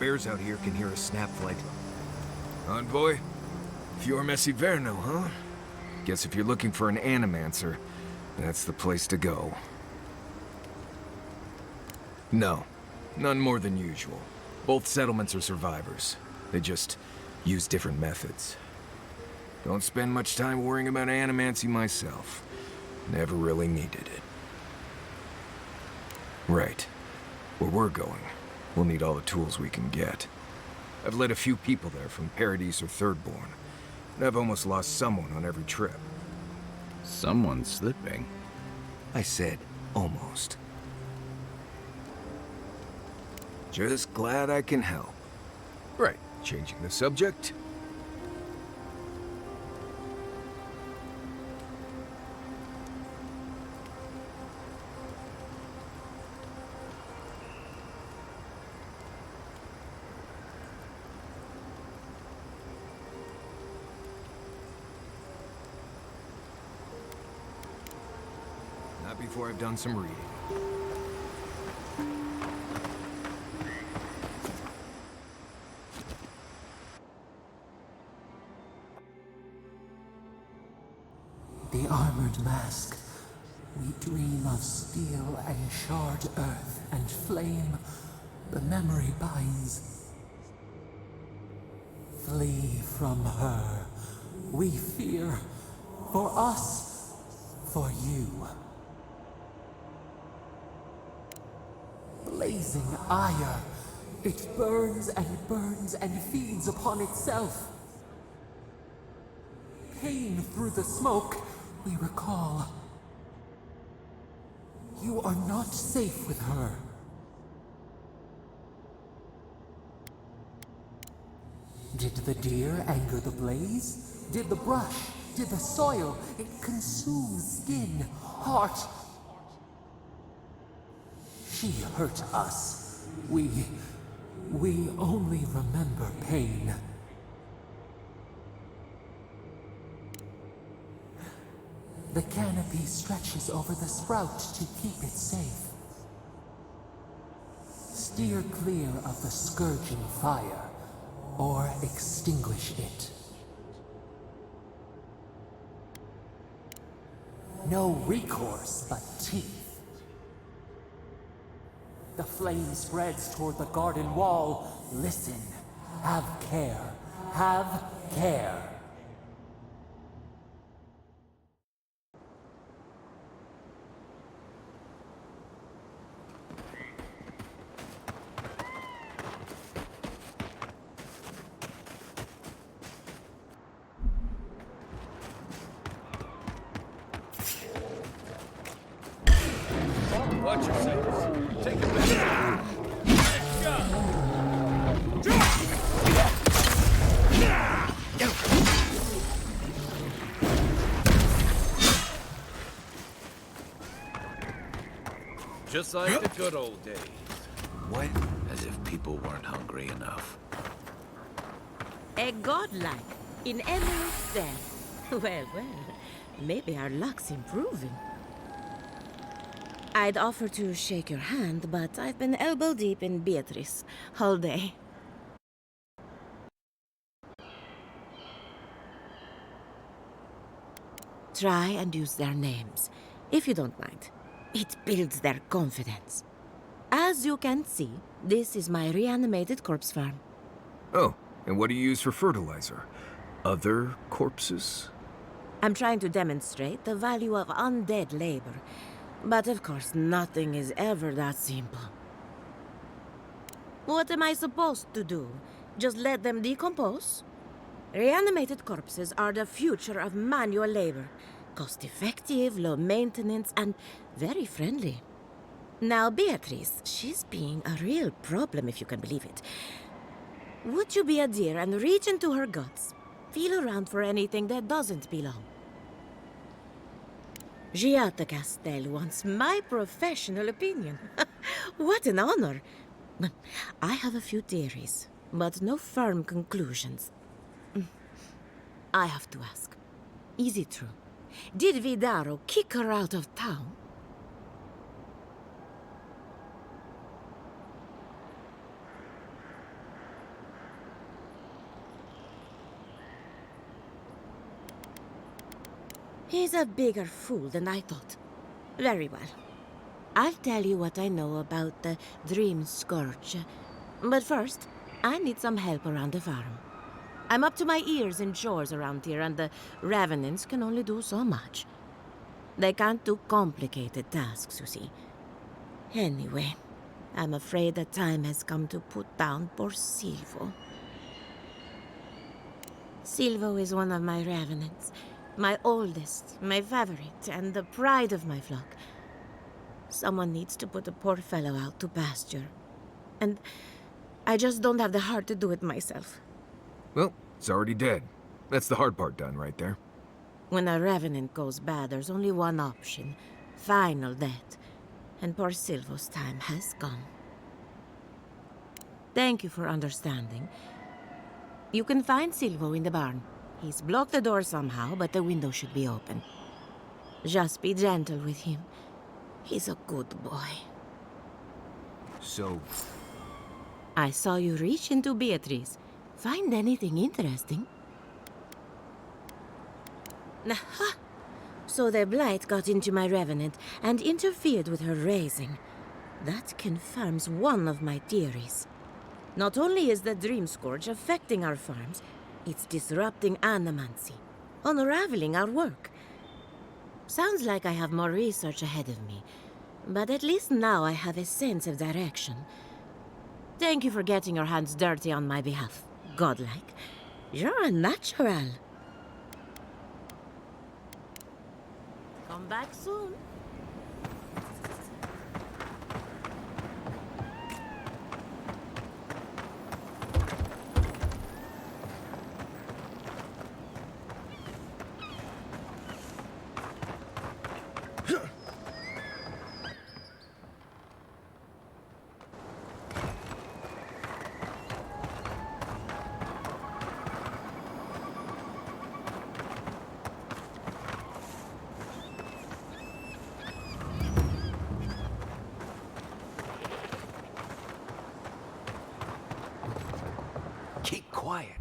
bears out here can hear a snap flight. Envoy? Fior Messiverno, huh? Guess if you're looking for an Animancer, that's the place to go. No, none more than usual. Both settlements are survivors. They just use different methods. Don't spend much time worrying about animancy myself. Never really needed it. Right. Where we're going, we'll need all the tools we can get. I've led a few people there from Paradise or Thirdborn, and I've almost lost someone on every trip. Someone's slipping. I said almost. Just glad I can help. Right, changing the subject. Not before I've done some reading. The armored mask. We dream of steel and charred earth and flame. The memory binds. Flee from her. We fear. For us. For you. Blazing ire. It burns and feeds upon itself. Pain through the smoke. We recall. You are not safe with her. Did the deer anger the blaze? Did the brush? Did the soil? It consumes skin, heart. She hurt us. We only remember pain. The canopy stretches over the sprout to keep it safe. Steer clear of the scourging fire, or extinguish it. No recourse but teeth. The flame spreads toward the garden wall. Listen. Have care. Have care. Watch yourselves. Take it back. Let's go. Just like the good old days. What? As if people weren't hungry enough. A godlike in Emerald's death. Well, maybe our luck's improving. I'd offer to shake your hand, but I've been elbow deep in Beatrice all day. Try and use their names, if you don't mind. It builds their confidence. As you can see, this is my reanimated corpse farm. Oh, and what do you use for fertilizer? Other corpses? I'm trying to demonstrate the value of undead labor. But of course, nothing is ever that simple. What am I supposed to do? Just let them decompose? Reanimated corpses are the future of manual labor. Cost-effective, low maintenance, and very friendly. Now, Beatrice, she's being a real problem, if you can believe it. Would you be a dear and reach into her guts? Feel around for anything that doesn't belong. Giatta Castel wants my professional opinion. What an honor. I have a few theories, but no firm conclusions. I have to ask. Is it true? Did Vidaro kick her out of town? He's a bigger fool than I thought. Very well. I'll tell you what I know about the Dream Scourge. But first, I need some help around the farm. I'm up to my ears in chores around here, and the Revenants can only do so much. They can't do complicated tasks, you see. Anyway, I'm afraid the time has come to put down poor Silvo. Silvo is one of my Revenants. My oldest, my favorite, and the pride of my flock. Someone needs to put the poor fellow out to pasture. And I just don't have the heart to do it myself. Well, it's already dead. That's the hard part done right there. When a Revenant goes bad, there's only one option. Final death. And poor Silvo's time has come. Thank you for understanding. You can find Silvo in the barn. He's blocked the door somehow, but the window should be open. Just be gentle with him. He's a good boy. So, I saw you reach into Beatrice. Find anything interesting? Aha! So the blight got into my Revenant and interfered with her raising. That confirms one of my theories. Not only is the Dream Scourge affecting our farms, it's disrupting Animancy, unraveling our work. Sounds like I have more research ahead of me, but at least now I have a sense of direction. Thank you for getting your hands dirty on my behalf, godlike. You're a natural. Come back soon. keep quiet.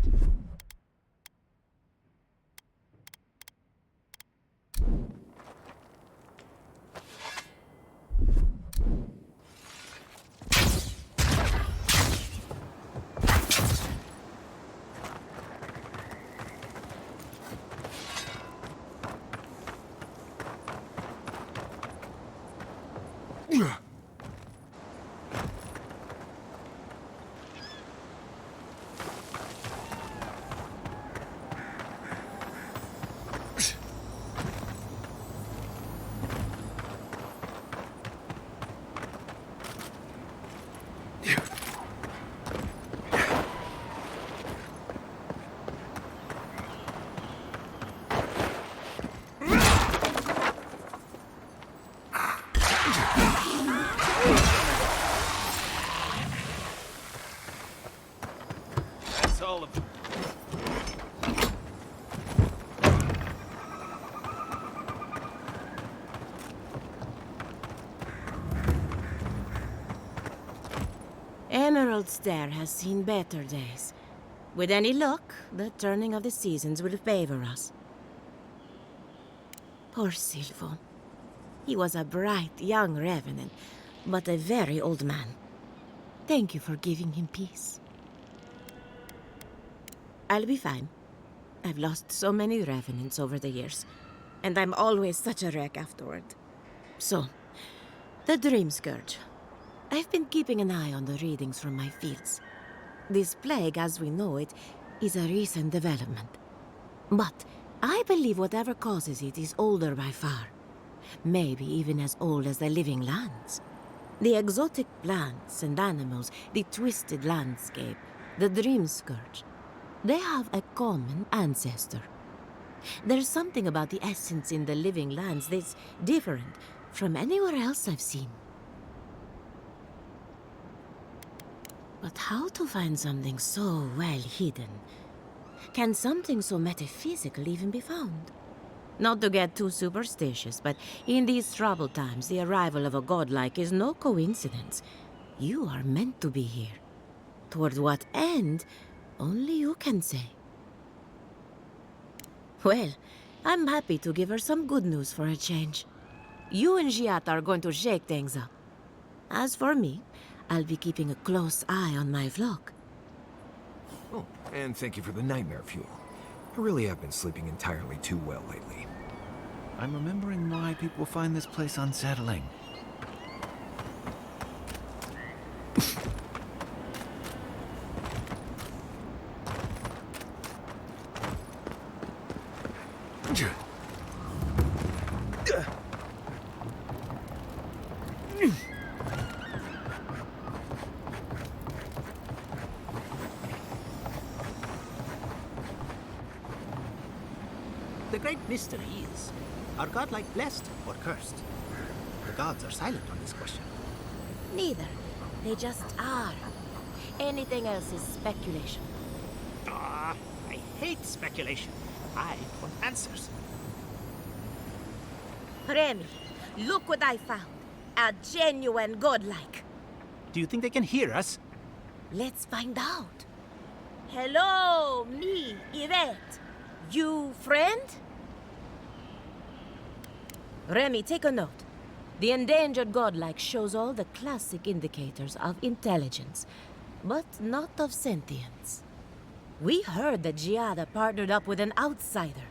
Stair has seen better days. With any luck, the turning of the seasons will favor us. Poor Silvo. He was a bright young Revenant, but a very old man. Thank you for giving him peace. I'll be fine. I've lost so many Revenants over the years, and I'm always such a wreck afterward. So, the Dream Scourge. I've been keeping an eye on the readings from my fields. This plague, as we know it, is a recent development. But I believe whatever causes it is older by far. Maybe even as old as the living lands. The exotic plants and animals, the twisted landscape, the Dream Scourge. They have a common ancestor. There's something about the essence in the living lands that's different from anywhere else I've seen. But how to find something so well hidden? Can something so metaphysical even be found? Not to get too superstitious, but in these troubled times, the arrival of a godlike is no coincidence. You are meant to be here. Toward what end, only you can say. Well, I'm happy to give her some good news for a change. You and Giata are going to shake things up. As for me, I'll be keeping a close eye on my flock. Oh, and thank you for the nightmare fuel. I really have been sleeping entirely too well lately. I'm remembering why people find this place unsettling. The great mystery is, are godlike blessed or cursed? The gods are silent on this question. Neither. They just are. Anything else is speculation. Ah, I hate speculation. I want answers. Remy, look what I found. A genuine godlike. Do you think they can hear us? Let's find out. Hello, me, Yvette. You friend? Remy, take a note. The endangered godlike shows all the classic indicators of intelligence, but not of sentience. We heard that Giada partnered up with an outsider,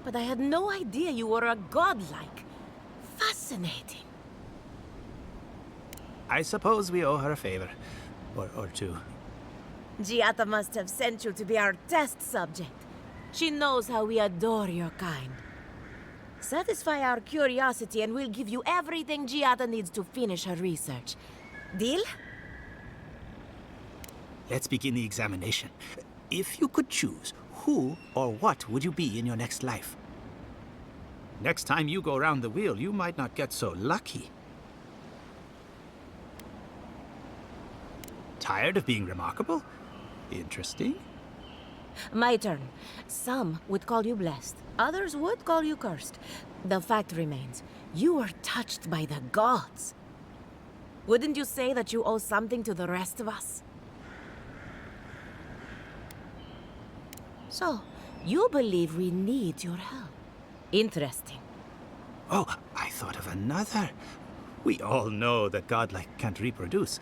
but I had no idea you were a godlike. Fascinating. I suppose we owe her a favor. Or two. Giada must have sent you to be our test subject. She knows how we adore your kind. Satisfy our curiosity and we'll give you everything Giada needs to finish her research. Deal? Let's begin the examination. If you could choose, who or what would you be in your next life? Next time you go round the wheel, you might not get so lucky. Tired of being remarkable? Interesting. My turn. Some would call you blessed. Others would call you cursed. The fact remains, you were touched by the gods. Wouldn't you say that you owe something to the rest of us? So, you believe we need your help. Interesting. Oh, I thought of another. We all know that godlike can't reproduce.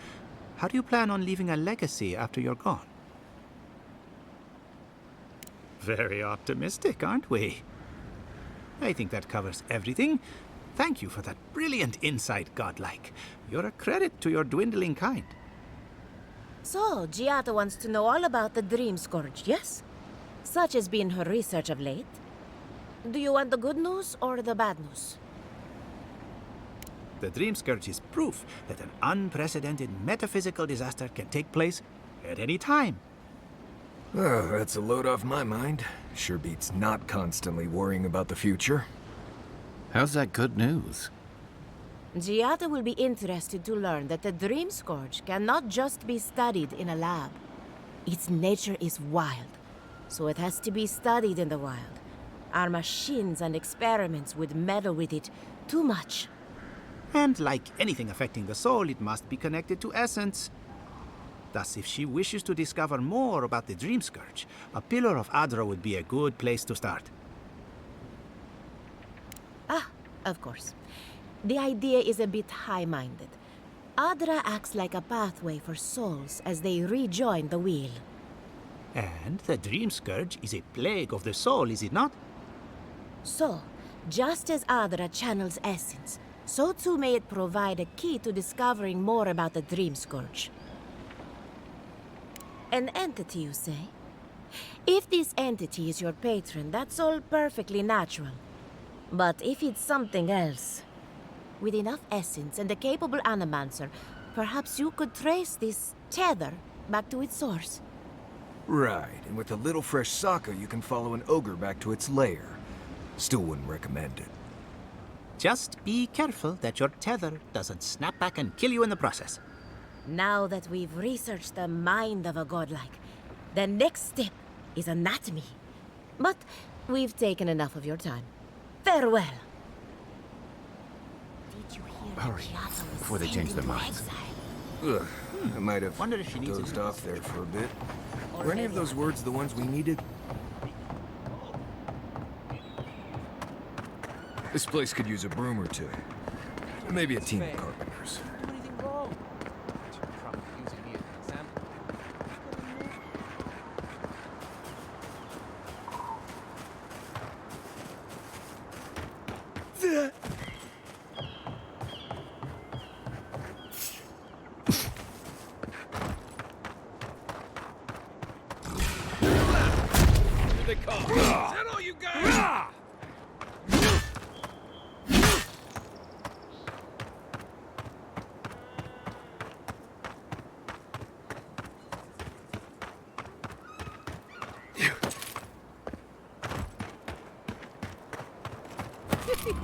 How do you plan on leaving a legacy after you're gone? Very optimistic, aren't we? I think that covers everything. Thank you for that brilliant insight, godlike. You're a credit to your dwindling kind. So, Giata wants to know all about the Dream Scourge, yes? Such has been her research of late. Do you want the good news or the bad news? The Dream Scourge is proof that an unprecedented metaphysical disaster can take place at any time. Oh, that's a load off my mind. Sure beats not constantly worrying about the future. How's that good news? Giata will be interested to learn that the Dream Scourge cannot just be studied in a lab. Its nature is wild, so it has to be studied in the wild. Our machines and experiments would meddle with it too much. And like anything affecting the soul, it must be connected to essence. Thus, if she wishes to discover more about the Dream Scourge, a Pillar of Adra would be a good place to start. Ah, of course. The idea is a bit high-minded. Adra acts like a pathway for souls as they rejoin the wheel. And the Dream Scourge is a plague of the soul, is it not? So, just as Adra channels essence, so too may it provide a key to discovering more about the Dream Scourge. An entity, you say? If this entity is your patron, that's all perfectly natural. But if it's something else, with enough essence and a capable Animancer, perhaps you could trace this tether back to its source. Right, and with a little fresh sake, you can follow an ogre back to its lair. Still wouldn't recommend it. Just be careful that your tether doesn't snap back and kill you in the process. Now that we've researched the mind of a godlike, the next step is anatomy. But we've taken enough of your time. Farewell. Did you hear Hurry, that Giata was before they sent change their into minds. exile? Ugh, I might have Wonder if she needs dozed a- off there for a bit. Were any of those words the ones we needed? This place could use a broom or two. Maybe a team of carpenters. Do anything wrong? You're probably using me as an example. Here they come. Is that all you got?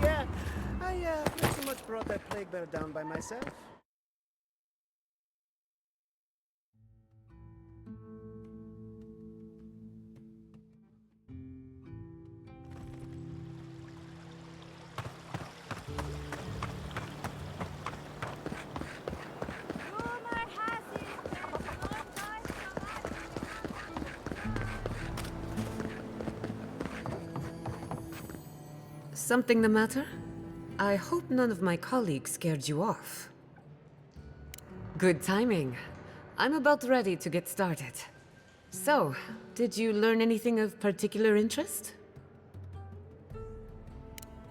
Yeah, I not so much brought that plague bear down by myself. Something the matter? I hope none of my colleagues scared you off. Good timing. I'm about ready to get started. So, did you learn anything of particular interest?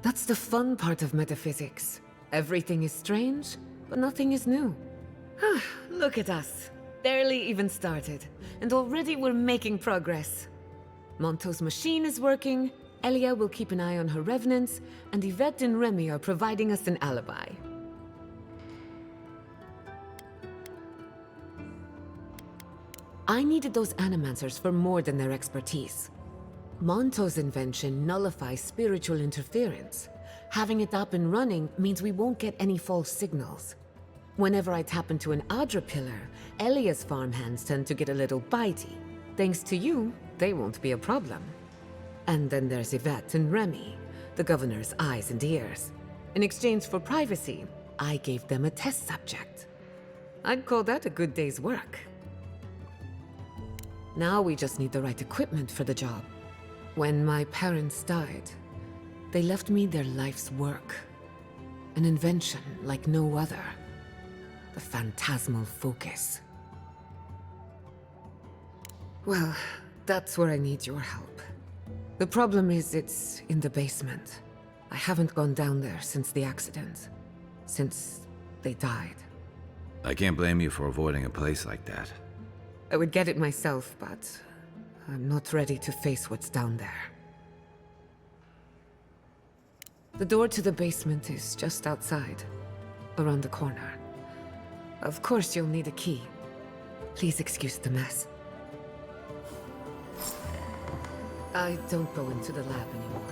That's the fun part of metaphysics. Everything is strange, but nothing is new. Look at us. Barely even started, and already we're making progress. Monto's machine is working, Elia will keep an eye on her revenants, and Yvette and Remy are providing us an alibi. I needed those Animancers for more than their expertise. Monto's invention nullifies spiritual interference. Having it up and running means we won't get any false signals. Whenever I tap into an Adra pillar, Elia's farmhands tend to get a little bitey. Thanks to you, they won't be a problem. And then there's Yvette and Remy, the governor's eyes and ears. In exchange for privacy, I gave them a test subject. I'd call that a good day's work. Now we just need the right equipment for the job. When my parents died, they left me their life's work. An invention like no other. The Phantasmal Focus. Well, that's where I need your help. The problem is it's in the basement. I haven't gone down there since the accident. Since they died. I can't blame you for avoiding a place like that. I would get it myself, but I'm not ready to face what's down there. The door to the basement is just outside, around the corner. Of course you'll need a key. Please excuse the mess. I don't go into the lab anymore.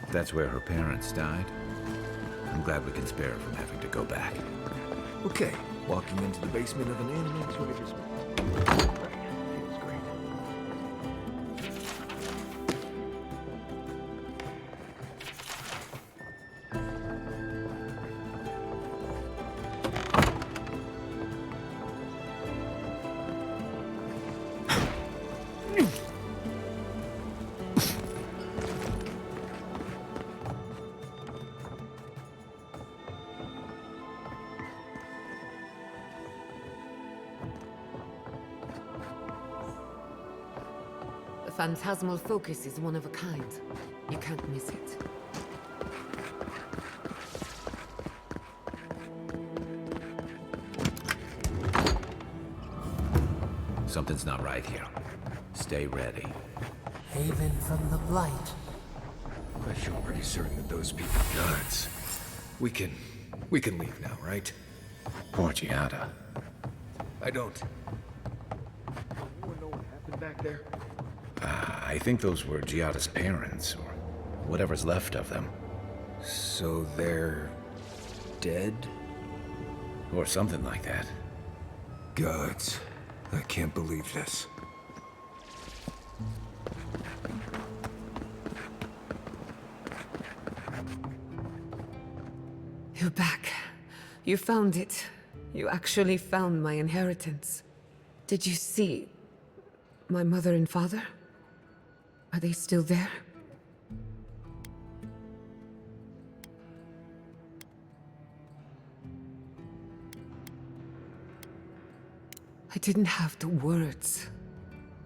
That's where her parents died. I'm glad we can spare her from having to go back. Okay, walking into the basement of an Animancer Examination. Feels great. The Phantasmal Focus is one of a kind. You can't miss it. Something's not right here. Stay ready. Haven from the blight. I feel pretty certain that those people are gods. We can leave now, right? Poor Giada. I don't. Anyone know what happened back there? I think those were Giada's parents, or whatever's left of them. So they're dead? Or something like that. Gods. I can't believe this. You're back. You found it. You actually found my inheritance. Did you see my mother and father? Are they still there? I didn't have the words.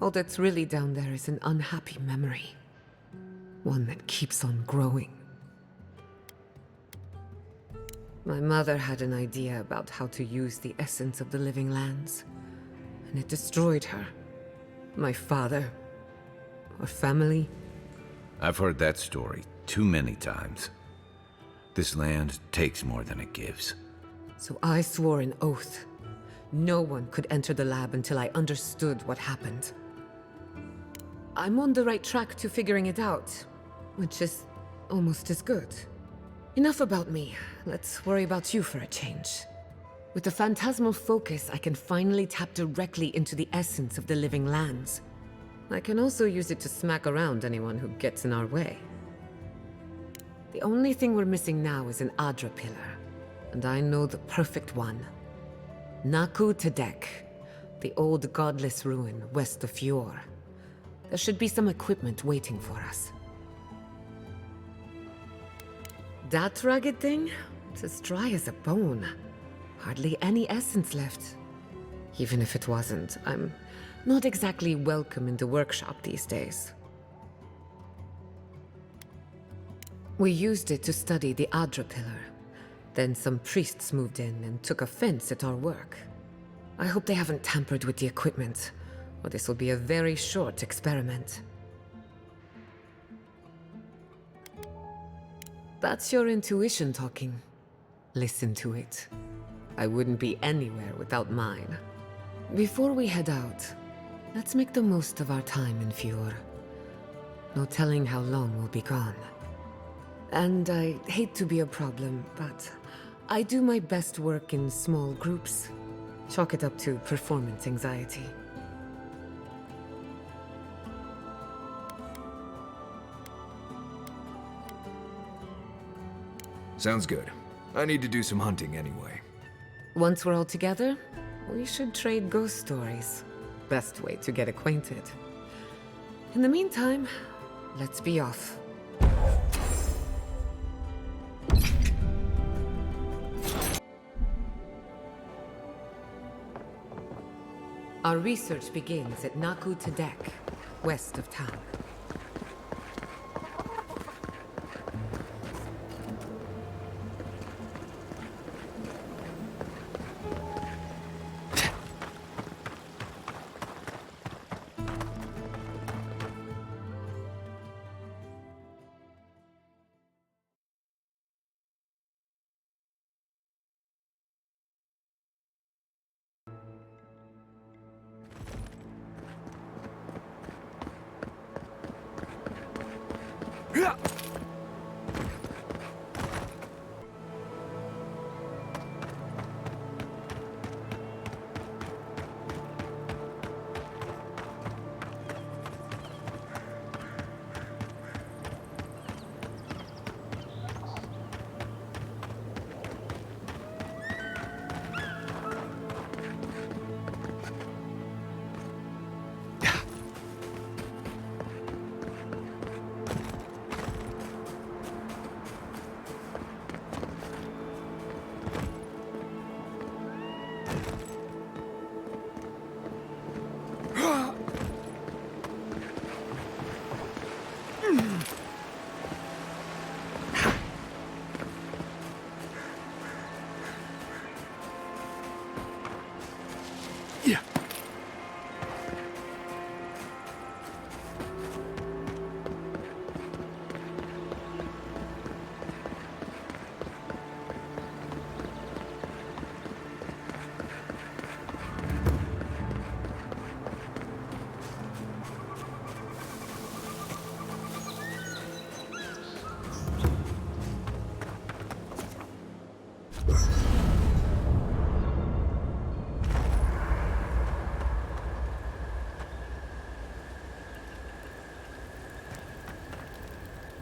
All that's really down there is an unhappy memory. One that keeps on growing. My mother had an idea about how to use the essence of the living lands, and it destroyed her. My father, our family. I've heard that story too many times. This land takes more than it gives. So I swore an oath. No one could enter the lab until I understood what happened. I'm on the right track to figuring it out, which is almost as good. Enough about me. Let's worry about you for a change. With the Phantasmal Focus, I can finally tap directly into the essence of the living lands. I can also use it to smack around anyone who gets in our way. The only thing we're missing now is an Adra pillar, and I know the perfect one. Naku Tedek, the old godless ruin west of Fjord. There should be some equipment waiting for us. That ragged thing? It's as dry as a bone. Hardly any essence left. Even if it wasn't, I'm not exactly welcome in the workshop these days. We used it to study the Adra pillar. Then some priests moved in and took offense at our work. I hope they haven't tampered with the equipment, or this will be a very short experiment. That's your intuition talking. Listen to it. I wouldn't be anywhere without mine. Before we head out, let's make the most of our time in Fjord. No telling how long we'll be gone. And I hate to be a problem, but I do my best work in small groups. Chalk it up to performance anxiety. Sounds good. I need to do some hunting anyway. Once we're all together, we should trade ghost stories. Best way to get acquainted. In the meantime, let's be off. Our research begins at Naku Tedek, west of town.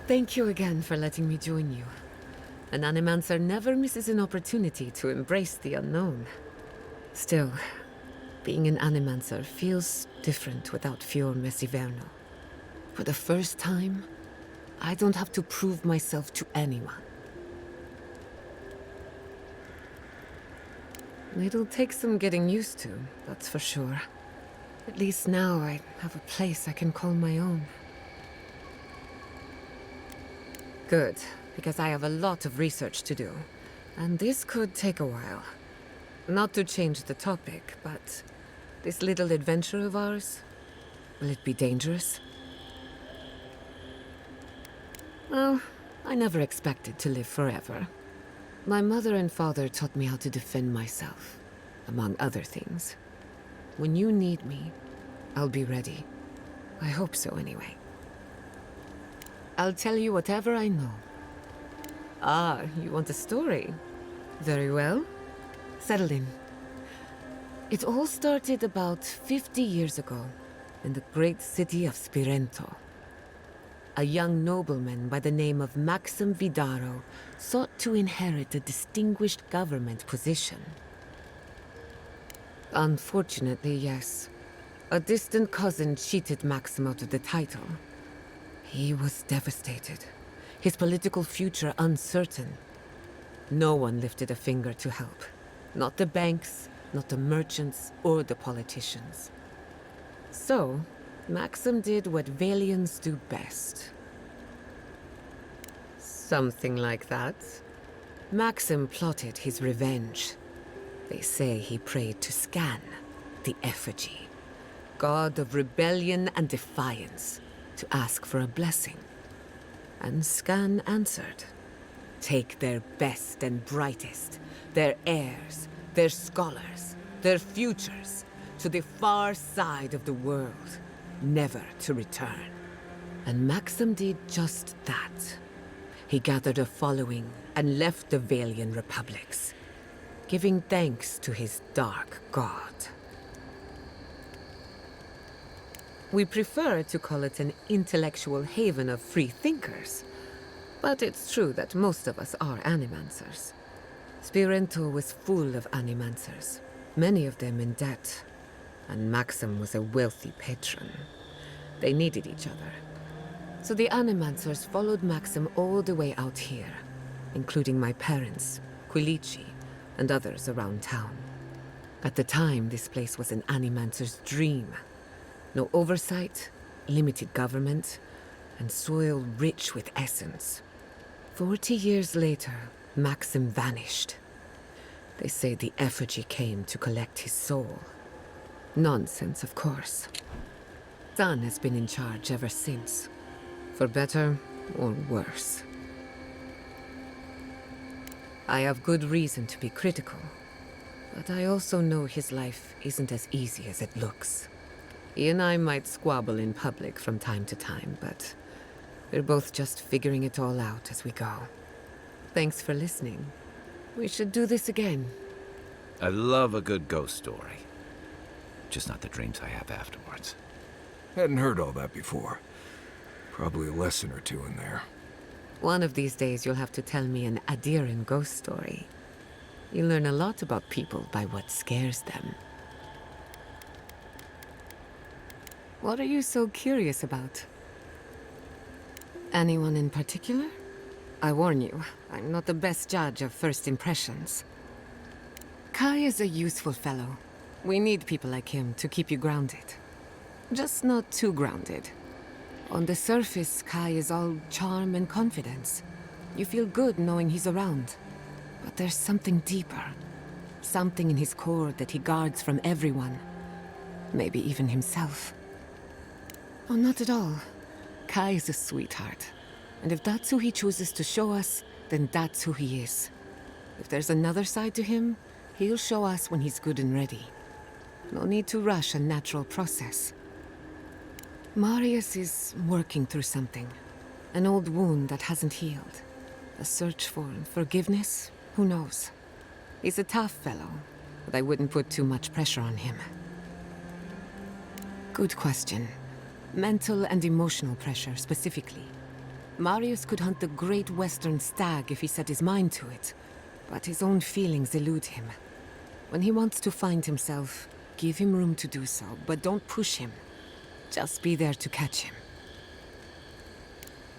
Thank you again for letting me join you. An Animancer never misses an opportunity to embrace the unknown. Still, being an Animancer feels different without Fior Mesiverno. For the first time, I don't have to prove myself to anyone. It'll take some getting used to, that's for sure. At least now I have a place I can call my own. Good, because I have a lot of research to do, and this could take a while. Not to change the topic, but this little adventure of ours, will it be dangerous? Well, I never expected to live forever. My mother and father taught me how to defend myself, among other things. When you need me, I'll be ready. I hope so, anyway. I'll tell you whatever I know. Ah, you want a story? Very well. Settle in. It all started about 50 years ago, in the great city of Spirento. A young nobleman by the name of Maxim Vidaro sought to inherit a distinguished government position. Unfortunately, yes. A distant cousin cheated Maxim out of the title. He was devastated, his political future uncertain. No one lifted a finger to help. Not the banks, not the merchants, or the politicians. So, Maxim did what Valians do best. Something like that. Maxim plotted his revenge. They say he prayed to Scan, the effigy, god of rebellion and defiance, to ask for a blessing. And Scan answered. Take their best and brightest, their heirs, their scholars, their futures, to the far side of the world, never to return. And Maxim did just that. He gathered a following and left the Valian republics, giving thanks to his dark god. We prefer to call it an intellectual haven of free thinkers, but it's true that most of us are Animancers. Spirento was full of Animancers, many of them in debt, and Maxim was a wealthy patron. They needed each other. So the Animancers followed Maxim all the way out here, including my parents, Quilici, and others around town. At the time, this place was an Animancer's dream. No oversight, limited government, and soil rich with essence. 40 years later, Maxim vanished. They say the effigy came to collect his soul. Nonsense, of course. San has been in charge ever since. For better or worse. I have good reason to be critical, but I also know his life isn't as easy as it looks. He and I might squabble in public from time to time, but we're both just figuring it all out as we go. Thanks for listening. We should do this again. I love a good ghost story. Just not the dreams I have afterwards. Hadn't heard all that before. Probably a lesson or two in there. One of these days you'll have to tell me an Adiran ghost story. You learn a lot about people by what scares them. What are you so curious about? Anyone in particular? I warn you, I'm not the best judge of first impressions. Kai is a useful fellow. We need people like him to keep you grounded. Just not too grounded. On the surface, Kai is all charm and confidence. You feel good knowing he's around. But there's something deeper. Something in his core that he guards from everyone. Maybe even himself. Oh, not at all. Kai is a sweetheart. And if that's who he chooses to show us, then that's who he is. If there's another side to him, he'll show us when he's good and ready. No need to rush a natural process. Marius is working through something. An old wound that hasn't healed. A search for forgiveness? Who knows? He's a tough fellow, but I wouldn't put too much pressure on him. Good question. Mental and emotional pressure, specifically. Marius could hunt the great western stag if he set his mind to it, but his own feelings elude him. When he wants to find himself, give him room to do so, but don't push him. Just be there to catch him.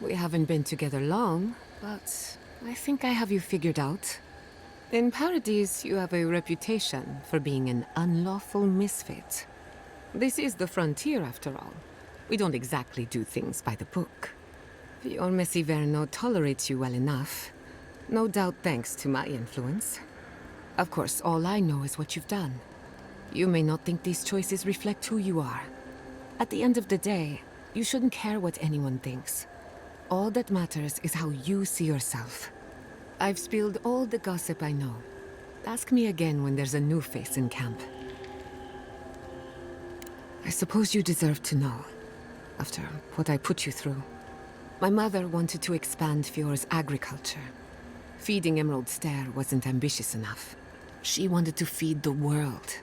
We haven't been together long, but I think I have you figured out. In Paradise, you have a reputation for being an unlawful misfit. This is the frontier, after all. We don't exactly do things by the book. Your Messi Verno tolerates you well enough. No doubt thanks to my influence. Of course, all I know is what you've done. You may not think these choices reflect who you are. At the end of the day, you shouldn't care what anyone thinks. All that matters is how you see yourself. I've spilled all the gossip I know. Ask me again when there's a new face in camp. I suppose you deserve to know, after what I put you through. My mother wanted to expand Fjore's agriculture. Feeding Emerald Stair wasn't ambitious enough. She wanted to feed the world.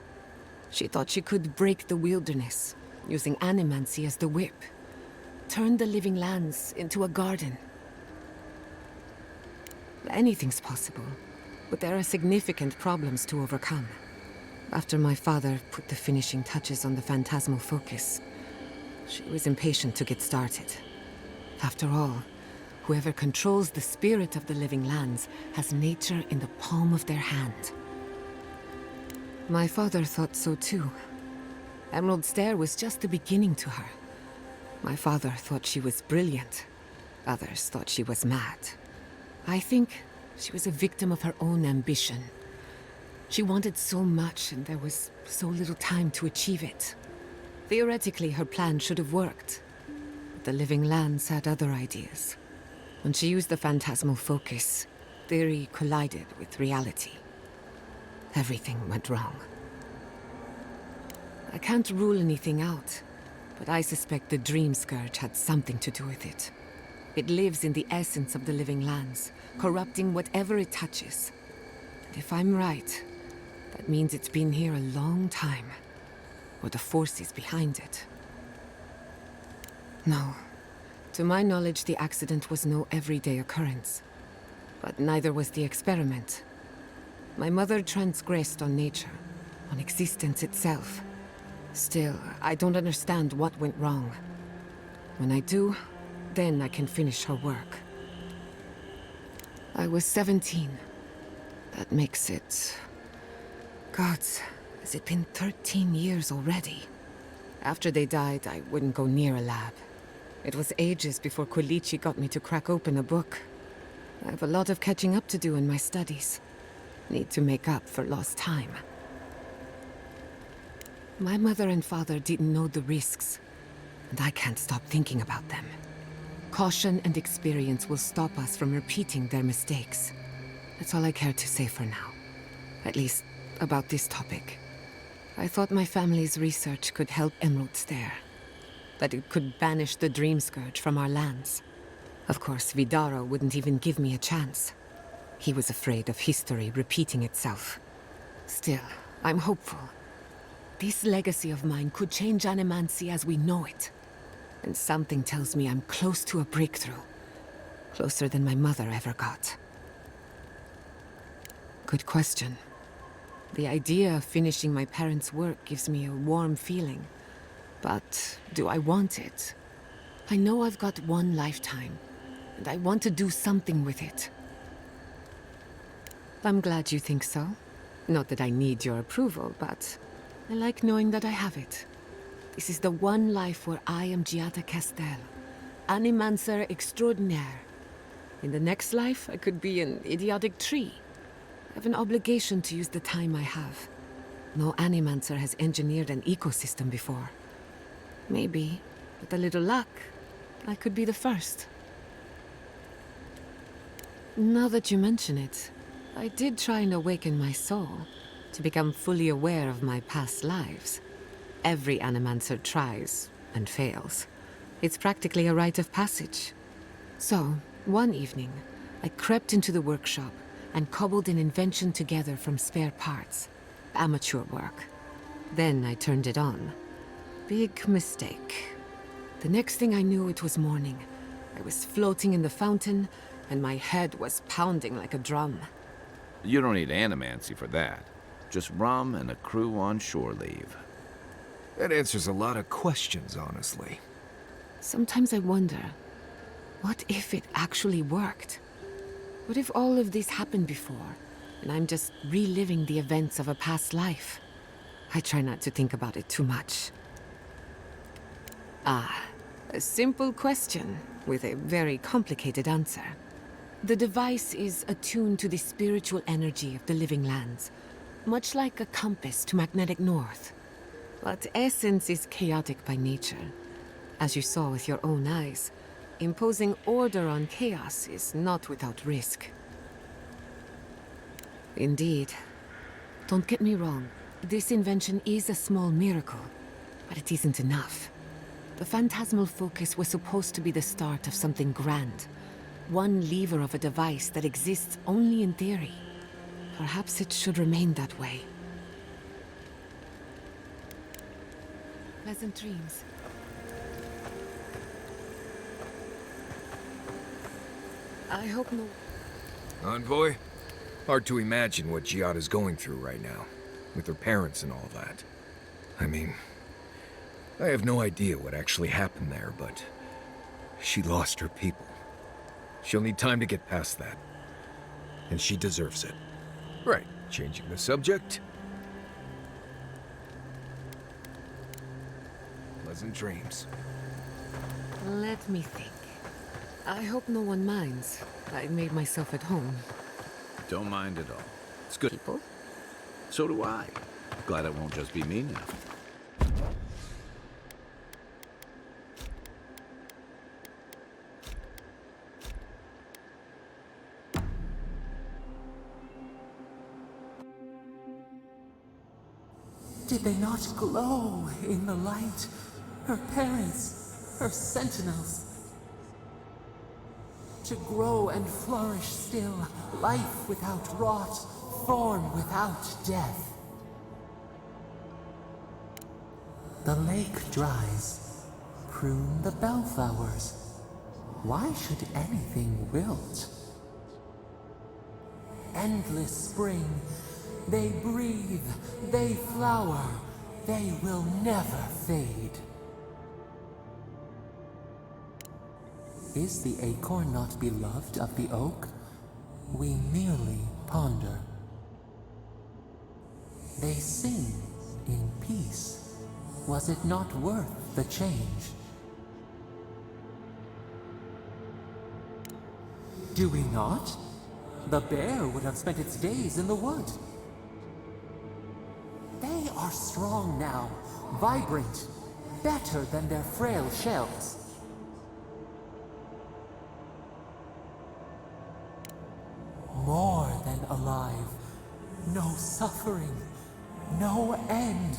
She thought she could break the wilderness, using Animancy as the whip. Turn the living lands into a garden. Anything's possible, but there are significant problems to overcome. After my father put the finishing touches on the Phantasmal Focus, she was impatient to get started. After all, whoever controls the spirit of the living lands has nature in the palm of their hand. My father thought so too. Emerald Stair was just the beginning to her. My father thought she was brilliant. Others thought she was mad. I think she was a victim of her own ambition. She wanted so much, and there was so little time to achieve it. Theoretically, her plan should have worked. But the living lands had other ideas. When she used the Phantasmal Focus, theory collided with reality. Everything went wrong. I can't rule anything out, but I suspect the Dream Scourge had something to do with it. It lives in the essence of the living lands, corrupting whatever it touches. And if I'm right, that means it's been here a long time, or the forces behind it. No. To my knowledge, the accident was no everyday occurrence. But neither was the experiment. My mother transgressed on nature, on existence itself. Still, I don't understand what went wrong. When I do, then I can finish her work. I was 17. That makes it... Gods, has it been 13 years already? After they died, I wouldn't go near a lab. It was ages before Quilici got me to crack open a book. I have a lot of catching up to do in my studies. Need to make up for lost time. My mother and father didn't know the risks, and I can't stop thinking about them. Caution and experience will stop us from repeating their mistakes. That's all I care to say for now. At least, about this topic. I thought my family's research could help Emerald Stair. That it could banish the Dream Scourge from our lands. Of course, Vidaro wouldn't even give me a chance. He was afraid of history repeating itself. Still, I'm hopeful. This legacy of mine could change Animancy as we know it. And something tells me I'm close to a breakthrough. Closer than my mother ever got. Good question. The idea of finishing my parents' work gives me a warm feeling. But do I want it? I know I've got one lifetime, and I want to do something with it. I'm glad you think so. Not that I need your approval, but I like knowing that I have it. This is the one life where I am Giada Castel, Animancer Extraordinaire. In the next life, I could be an idiotic tree. I have an obligation to use the time I have. No Animancer has engineered an ecosystem before. Maybe, with a little luck, I could be the first. Now that you mention it, I did try and awaken my soul to become fully aware of my past lives. Every Animancer tries and fails. It's practically a rite of passage. So, one evening, I crept into the workshop and cobbled an invention together from spare parts. Amateur work. Then I turned it on. Big mistake. The next thing I knew, it was morning, I was floating in the fountain, and my head was pounding like a drum. You don't need animancy for that. Just rum and a crew on shore leave. That answers a lot of questions, honestly. Sometimes I wonder, what if it actually worked? What if all of this happened before, and I'm just reliving the events of a past life? I try not to think about it too much. Ah, a simple question with a very complicated answer. The device is attuned to the spiritual energy of the living lands, much like a compass to magnetic north. But essence is chaotic by nature. As you saw with your own eyes, imposing order on chaos is not without risk. Indeed. Don't get me wrong, this invention is a small miracle, but it isn't enough. The Phantasmal Focus was supposed to be the start of something grand. One lever of a device that exists only in theory. Perhaps it should remain that way. Pleasant dreams. I hope no... Envoy? Hard to imagine what Giada's going through right now, with her parents and all that. I mean, I have no idea what actually happened there, but she lost her people. She'll need time to get past that. And she deserves it. Right, changing the subject. Pleasant dreams. Let me think. I hope no one minds. I made myself at home. Don't mind at all. It's good. People? So do I. Glad it won't just be me now. Did they not glow in the light? Her parents, her sentinels. To grow and flourish still, life without rot, form without death. The lake dries. Prune the bellflowers. Why should anything wilt? Endless spring. They breathe, they flower, they will never fade. Is the acorn not beloved of the oak? We merely ponder. They sing in peace. Was it not worth the change? Do we not? The bear would have spent its days in the wood. They are strong now, vibrant, better than their frail shells. More than alive, no suffering, no end.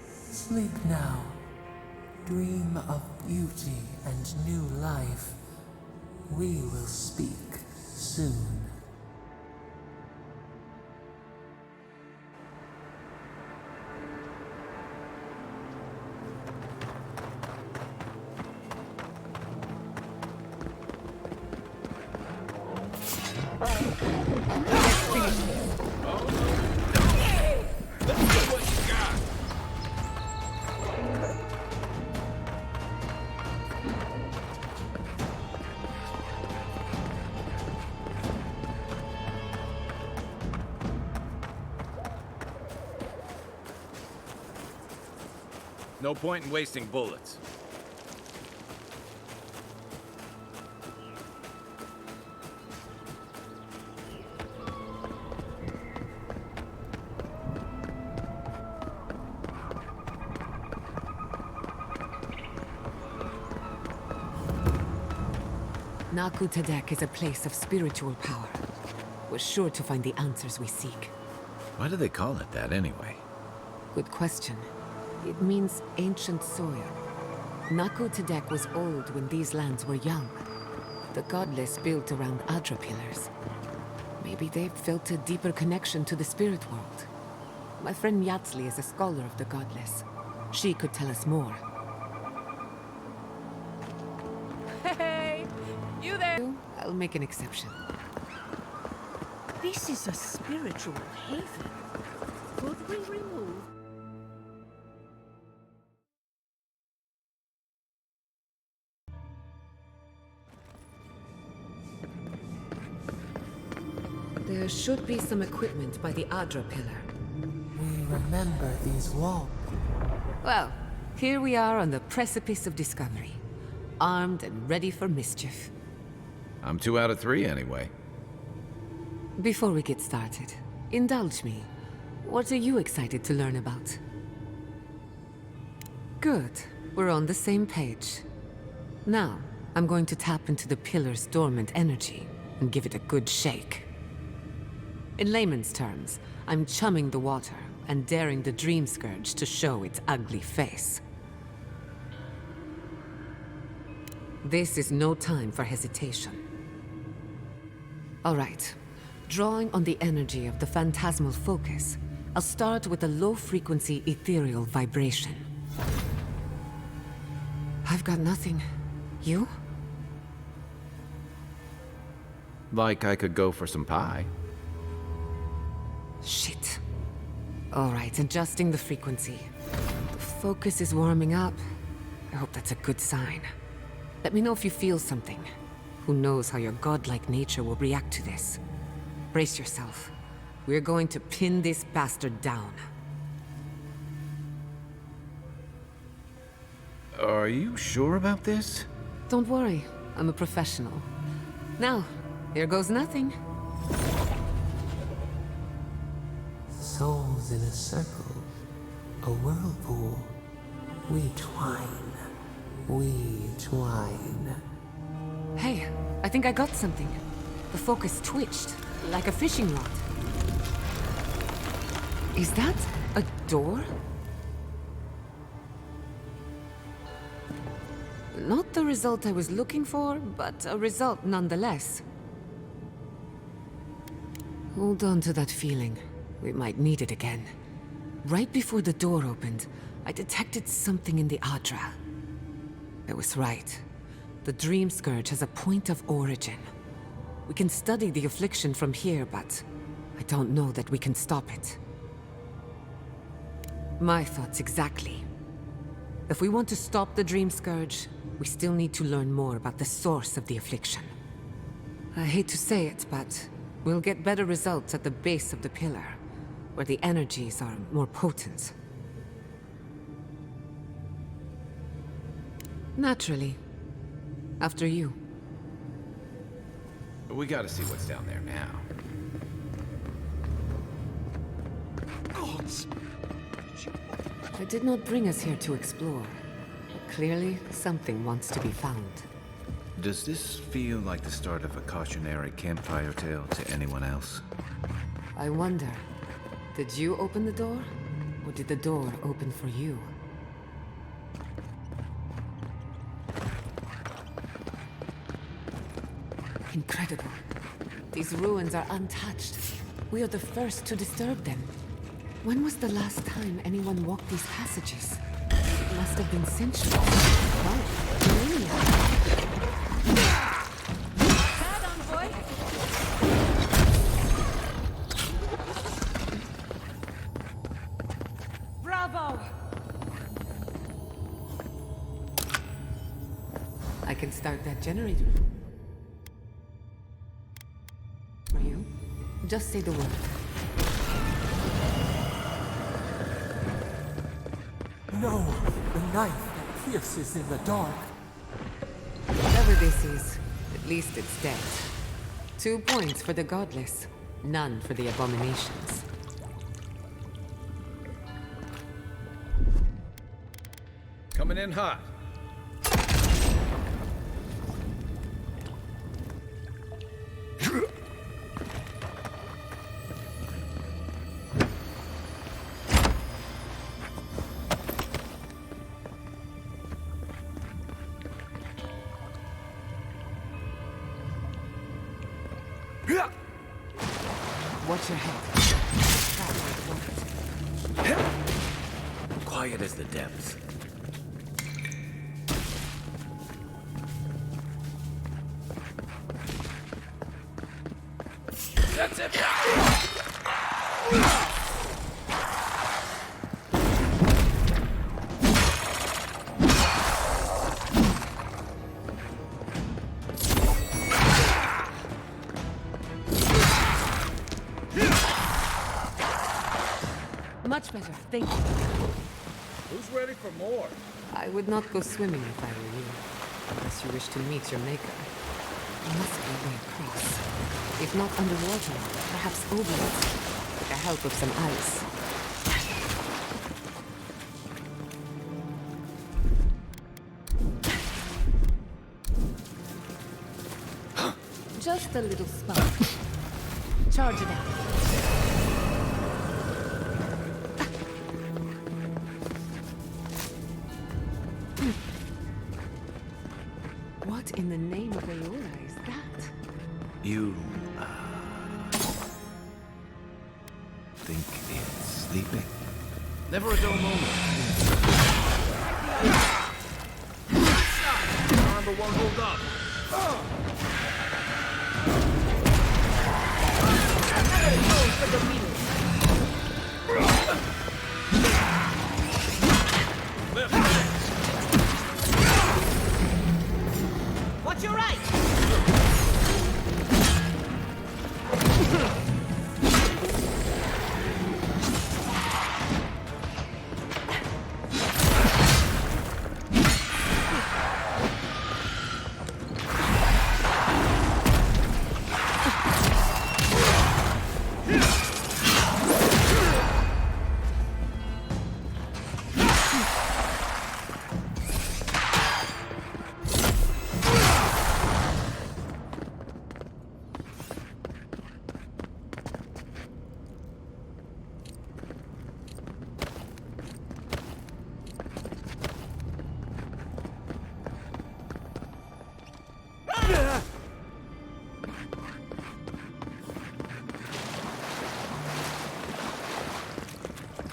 Sleep now, dream of beauty and new life. We will speak soon. No point in wasting bullets. Naku Tedek is a place of spiritual power. We're sure to find the answers we seek. Why do they call it that anyway? Good question. It means ancient soil. Naku Tedek was old when these lands were young. The godless built around Adra pillars. Maybe they felt a deeper connection to the spirit world. My friend Yatsli is a scholar of the godless. She could tell us more. I'll make an exception. This is a spiritual haven. Could we remove? There should be some equipment by the Adra pillar. We remember these walls. Well, here we are on the precipice of discovery. Armed and ready for mischief. I'm 2 out of 3 anyway. Before we get started, indulge me. What are you excited to learn about? Good. We're on the same page. Now, I'm going to tap into the pillar's dormant energy and give it a good shake. In layman's terms, I'm chumming the water and daring the Dream Scourge to show its ugly face. This is no time for hesitation. All right. Drawing on the energy of the Phantasmal Focus, I'll start with a low-frequency ethereal vibration. I've got nothing. You? Like I could go for some pie. Shit. All right, adjusting the frequency. The focus is warming up. I hope that's a good sign. Let me know if you feel something. Who knows how your godlike nature will react to this. Brace yourself. We're going to pin this bastard down. Are you sure about this? Don't worry, I'm a professional. Now, here goes nothing. Souls in a circle, a whirlpool. We twine, we twine. Hey, I think I got something. The focus twitched, like a fishing rod. Is that a door? Not the result I was looking for, but a result nonetheless. Hold on to that feeling. We might need it again. Right before the door opened, I detected something in the Adra. I was right. The Dream Scourge has a point of origin. We can study the affliction from here, but I don't know that we can stop it. My thoughts exactly. If we want to stop the Dream Scourge, we still need to learn more about the source of the affliction. I hate to say it, but we'll get better results at the base of the pillar, where the energies are more potent. Naturally. After you. We gotta see what's down there now. I did not bring us here to explore. But clearly, something wants to be found. Does this feel like the start of a cautionary campfire tale to anyone else? I wonder, did you open the door? Or did the door open for you? Incredible. These ruins are untouched. We are the first to disturb them. When was the last time anyone walked these passages? It must have been centuries. Oh, millennia. Head on, boy! Bravo! I can start that generator. For you? Just say the word. No, the knife that pierces in the dark. Whatever this is, at least it's dead. 2 points for the godless, none for the abominations. Coming in hot. Watch your head. Quiet as the depths. That's it! Much better, thank you. Who's ready for more? I would not go swimming if I were you. Unless you wish to meet your maker. There must be a way across. If not underwater, perhaps over it. With the help of some ice. Just a little spark. Charge it out. What in the name of Elia is that? You, think it's sleeping? Never a dull moment. Armor won't hold up. Watch your right!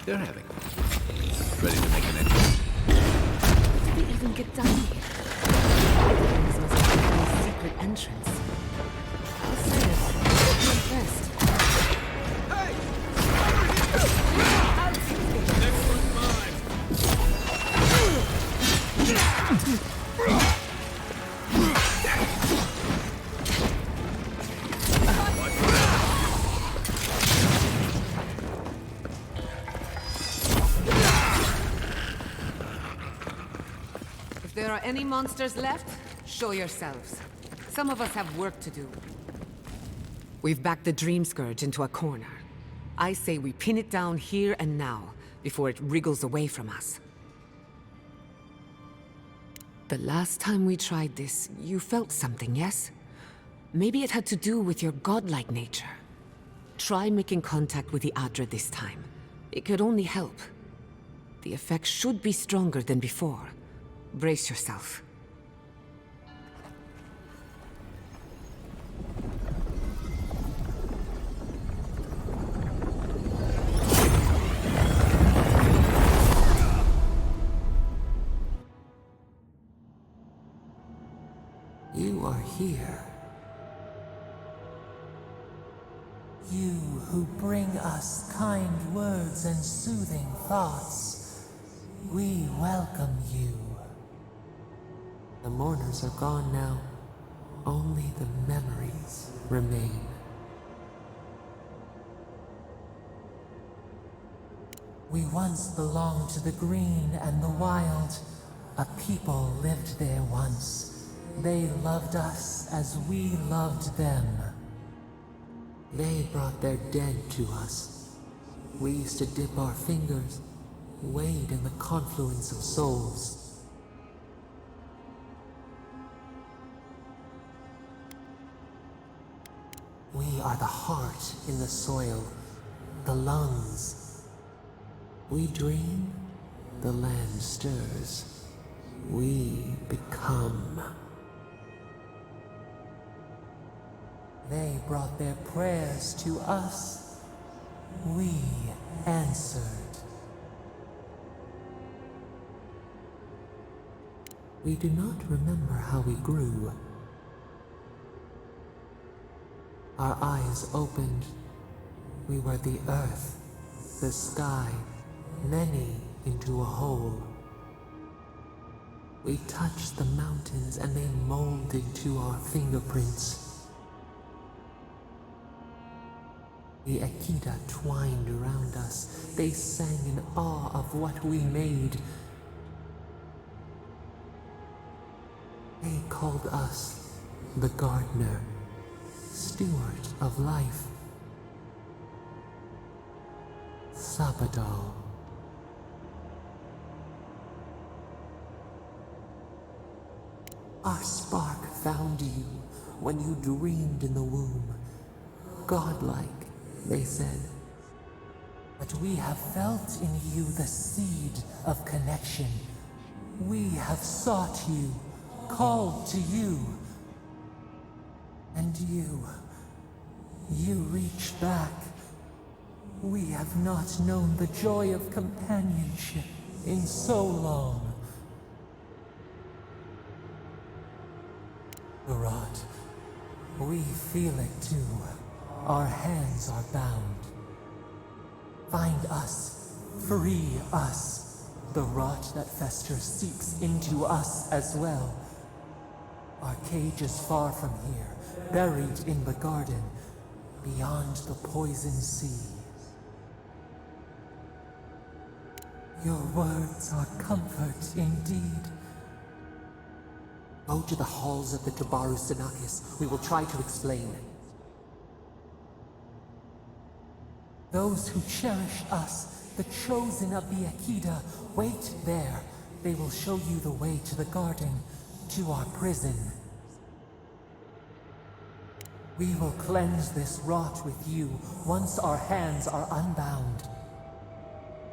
They're having. Ready to make an entrance? How did they even get down here? This must be a secret entrance. I'll say it. I'm impressed. Next one's mine. If there are any monsters left, show yourselves. Some of us have work to do. We've backed the Dream Scourge into a corner. I say we pin it down here and now, before it wriggles away from us. The last time we tried this, you felt something, yes? Maybe it had to do with your godlike nature. Try making contact with the Adra this time. It could only help. The effect should be stronger than before. Brace yourself. You are here. You who bring us kind words and soothing thoughts. We welcome you. The mourners are gone now. Only the memories remain. We once belonged to the green and the wild. A people lived there once. They loved us as we loved them. They brought their dead to us. We used to dip our fingers, wade in the confluence of souls. We are the heart in the soil, the lungs. We dream, the land stirs. We become. They brought their prayers to us. We answered. We do not remember how we grew. Our eyes opened. We were the earth, the sky, many into a whole. We touched the mountains and they molded to our fingerprints. The Akita twined around us. They sang in awe of what we made. They called us the gardener, steward of life. Sapadal. Our spark found you when you dreamed in the womb. Godlike, they said. But we have felt in you the seed of connection. We have sought you, called to you. And you reach back. We have not known the joy of companionship in so long. Garot, we feel it too. Our hands are bound. Find us, free us. The rot that festers seeps into us as well. Our cage is far from here, buried in the garden, beyond the poison sea. Your words are comfort indeed. Go to the halls of the Tabaru Sinakis. We will try to explain. Those who cherish us, the chosen of the Akita, wait there. They will show you the way to the garden, to our prison. We will cleanse this rot with you once our hands are unbound.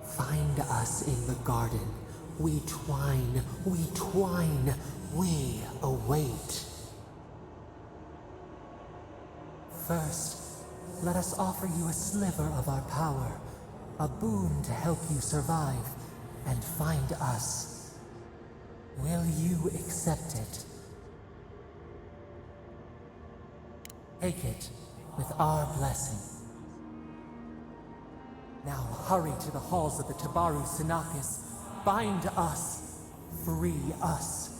Find us in the garden. We twine, we await. First, let us offer you a sliver of our power, a boon to help you survive and find us. Will you accept it? Take it with our blessing. Now hurry to the halls of the Tabaru Sinakis. Bind us. Free us.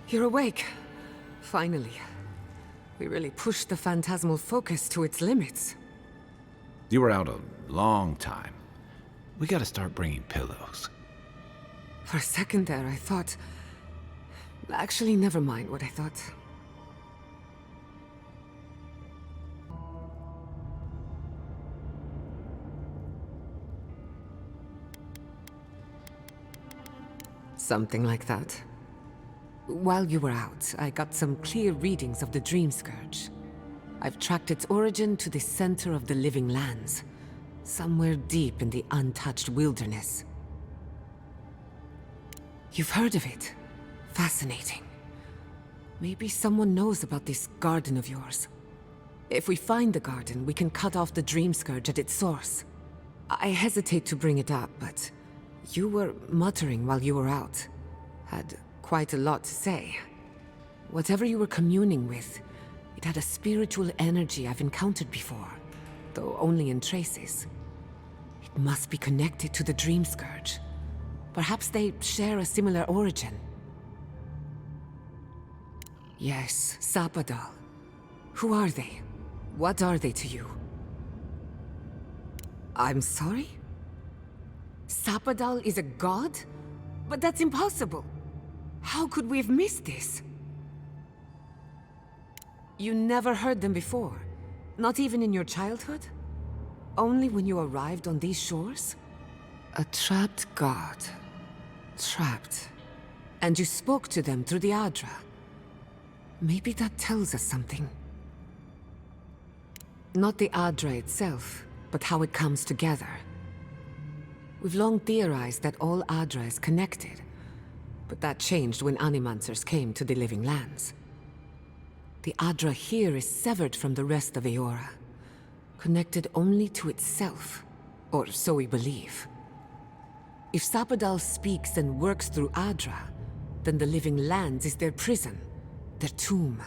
You're awake. Finally. We really pushed the Phantasmal Focus to its limits. You were out a long time. We gotta start bringing pillows. For a second there, I thought... Actually, never mind what I thought. Something like that. While you were out, I got some clear readings of the Dream Scourge. I've tracked its origin to the center of the living lands, somewhere deep in the untouched wilderness. You've heard of it. Fascinating. Maybe someone knows about this garden of yours. If we find the garden, we can cut off the Dream Scourge at its source. I hesitate to bring it up, but you were muttering while you were out. Had quite a lot to say. Whatever you were communing with, it had a spiritual energy I've encountered before, though only in traces. It must be connected to the Dream Scourge. Perhaps they share a similar origin. Yes, Sapadal. Who are they? What are they to you? I'm sorry? Sapadal is a god? But that's impossible! How could we have missed this? You never heard them before? Not even in your childhood? Only when you arrived on these shores? A trapped god. Trapped. And you spoke to them through the Adra. Maybe that tells us something. Not the Adra itself, but how it comes together. We've long theorized that all Adra is connected, but that changed when Animancers came to the Living Lands. The Adra here is severed from the rest of Eora, connected only to itself, or so we believe. If Sapadal speaks and works through Adra, then the Living Lands is their prison, their tomb.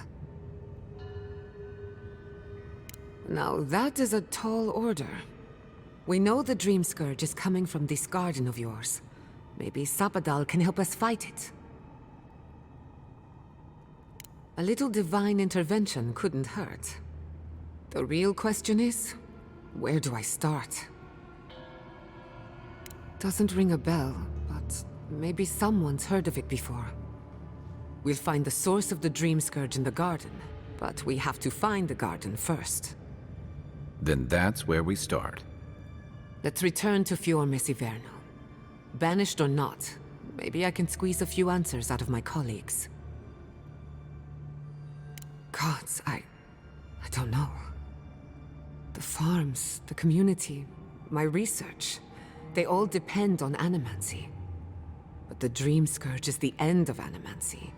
Now that is a tall order. We know the Dream Scourge is coming from this garden of yours. Maybe Sapadal can help us fight it. A little divine intervention couldn't hurt. The real question is, where do I start? Doesn't ring a bell, but maybe someone's heard of it before. We'll find the source of the Dream Scourge in the garden, but we have to find the garden first. Then that's where we start. Let's return to Fior Mesiverno. Banished or not, maybe I can squeeze a few answers out of my colleagues. Gods, I don't know. The farms, the community, my research, they all depend on Animancy. But the Dream Scourge is the end of Animancy,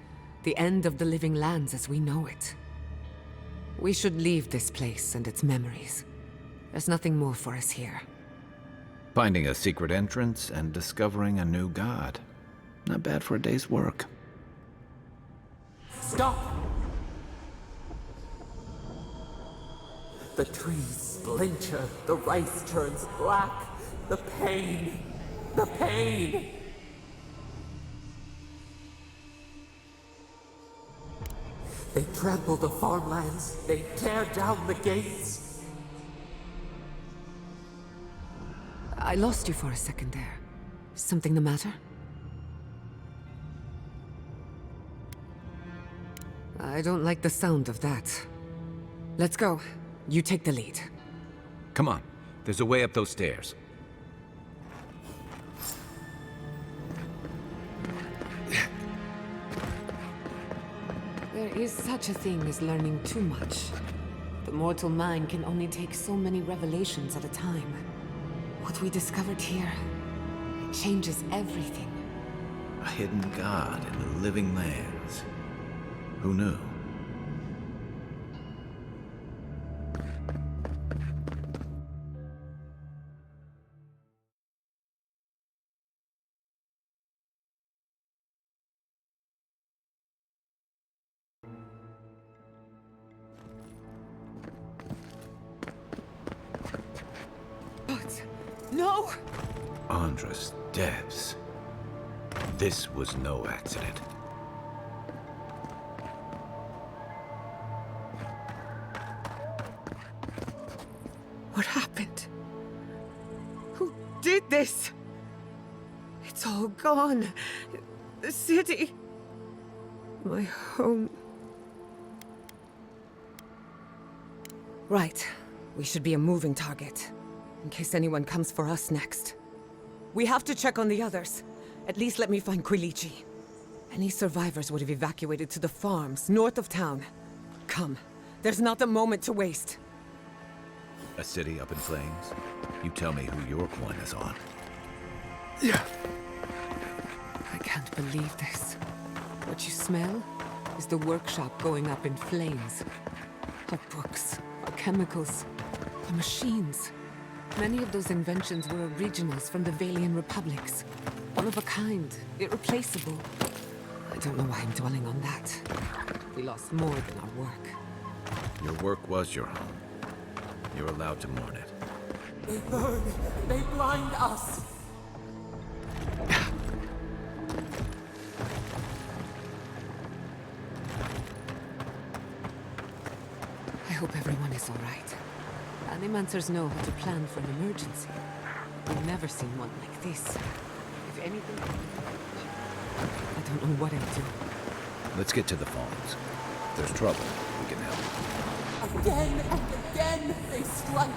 the end of the Living Lands as we know it. We should leave this place and its memories. There's nothing more for us here. Finding a secret entrance and discovering a new god. Not bad for a day's work. Stop! The trees splinter, the rice turns black. The pain! The pain! They trample the farmlands, they tear down the gates. I lost you for a second there. Something the matter? I don't like the sound of that. Let's go. You take the lead. Come on, there's a way up those stairs. There is such a thing as learning too much. The mortal mind can only take so many revelations at a time. What we discovered here, it changes everything. A hidden god in the Living Lands. Who knew? No! Andra's depths. This was no accident. What happened? Who did this? It's all gone. The city. My home. Right. We should be a moving target. In case anyone comes for us next. We have to check on the others. At least let me find Quilici. Any survivors would have evacuated to the farms north of town. Come. There's not a moment to waste. A city up in flames? You tell me who your coin is on. Yeah. I can't believe this. What you smell is the workshop going up in flames. Our books, our chemicals, our machines. Many of those inventions were originals from the Valian republics. One of a kind, irreplaceable. I don't know why I'm dwelling on that. We lost more than our work. Your work was your home. You're allowed to mourn it. They burn, they blind us. I hope everyone is all right. Animancers know how to plan for an emergency. We've never seen one like this. If anything... I don't know what I'd do. Let's get to the farms. If there's trouble, we can help. Again and again they strike.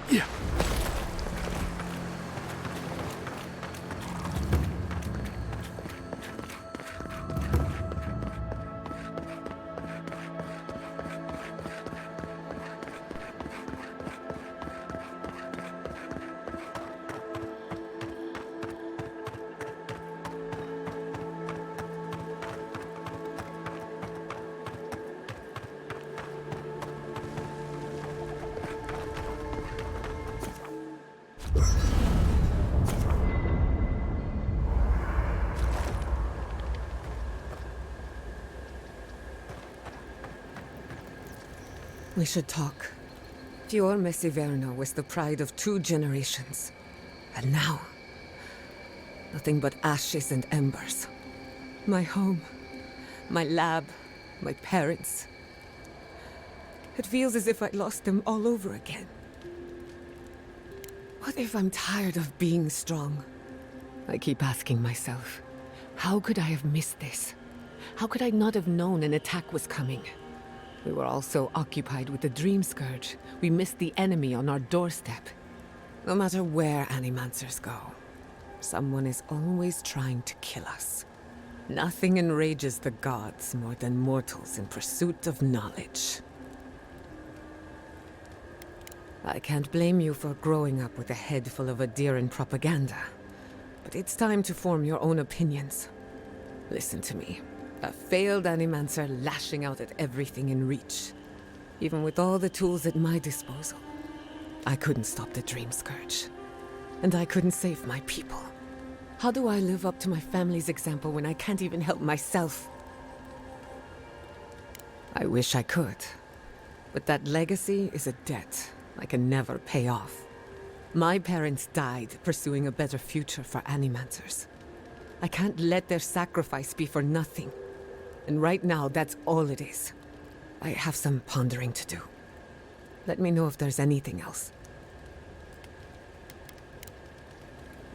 Yeah. We should talk. Fior Messiverno was the pride of 2 generations. And now, nothing but ashes and embers. My home, my lab, my parents. It feels as if I lost them all over again. What if I'm tired of being strong? I keep asking myself, how could I have missed this? How could I not have known an attack was coming? We were all so occupied with the Dream Scourge, we missed the enemy on our doorstep. No matter where Animancers go, someone is always trying to kill us. Nothing enrages the gods more than mortals in pursuit of knowledge. I can't blame you for growing up with a head full of Adiran propaganda, but it's time to form your own opinions. Listen to me. A failed Animancer lashing out at everything in reach. Even with all the tools at my disposal, I couldn't stop the Dream Scourge. And I couldn't save my people. How do I live up to my family's example when I can't even help myself? I wish I could. But that legacy is a debt I can never pay off. My parents died pursuing a better future for Animancers. I can't let their sacrifice be for nothing. And right now, that's all it is. I have some pondering to do. Let me know if there's anything else.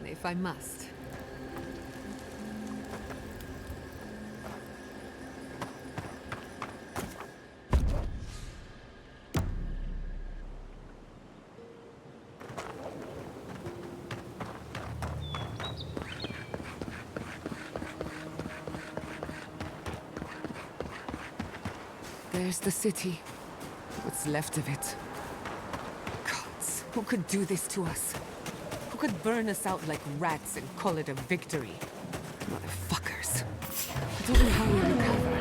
If I must. There's the city. What's left of it. Gods, who could do this to us? Who could burn us out like rats and call it a victory? Motherfuckers. I don't know how we recover.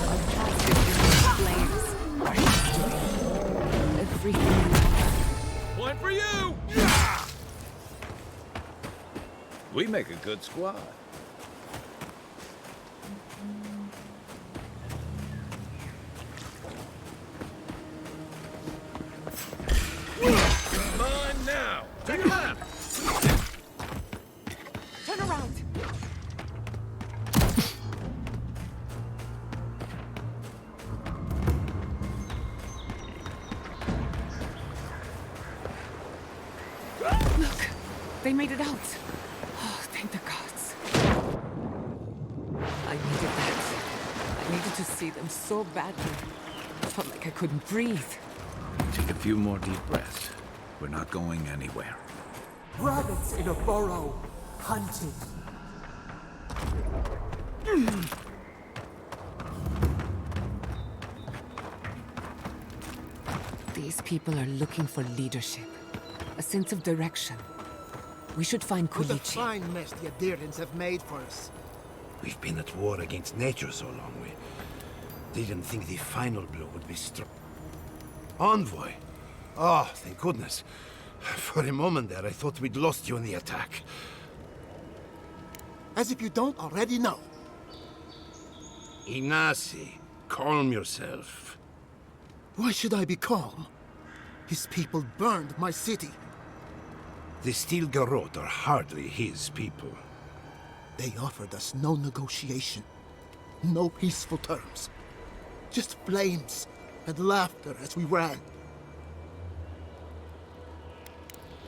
Our past is in flames. Our history. Everything we know. One for you! We make a good squad. Come on now! Take a left! Turn around! Look! They made it out! Oh, thank the gods. I needed that. I needed to see them so badly. I felt like I couldn't breathe. Take a few more deep breaths. We're not going anywhere. Rabbits in a burrow, hunted. These people are looking for leadership, a sense of direction. We should find What a Kulichi. fine mess the Adirans have made for us. We've been at war against nature so long, we didn't think the final blow would be strong. Envoy! Oh, thank goodness. For a moment there, I thought we'd lost you in the attack. As if you don't already know. Ignacy, calm yourself. Why should I be calm? His people burned my city. The Steel Garot are hardly his people. They offered us no negotiation, no peaceful terms. Just flames and laughter as we ran.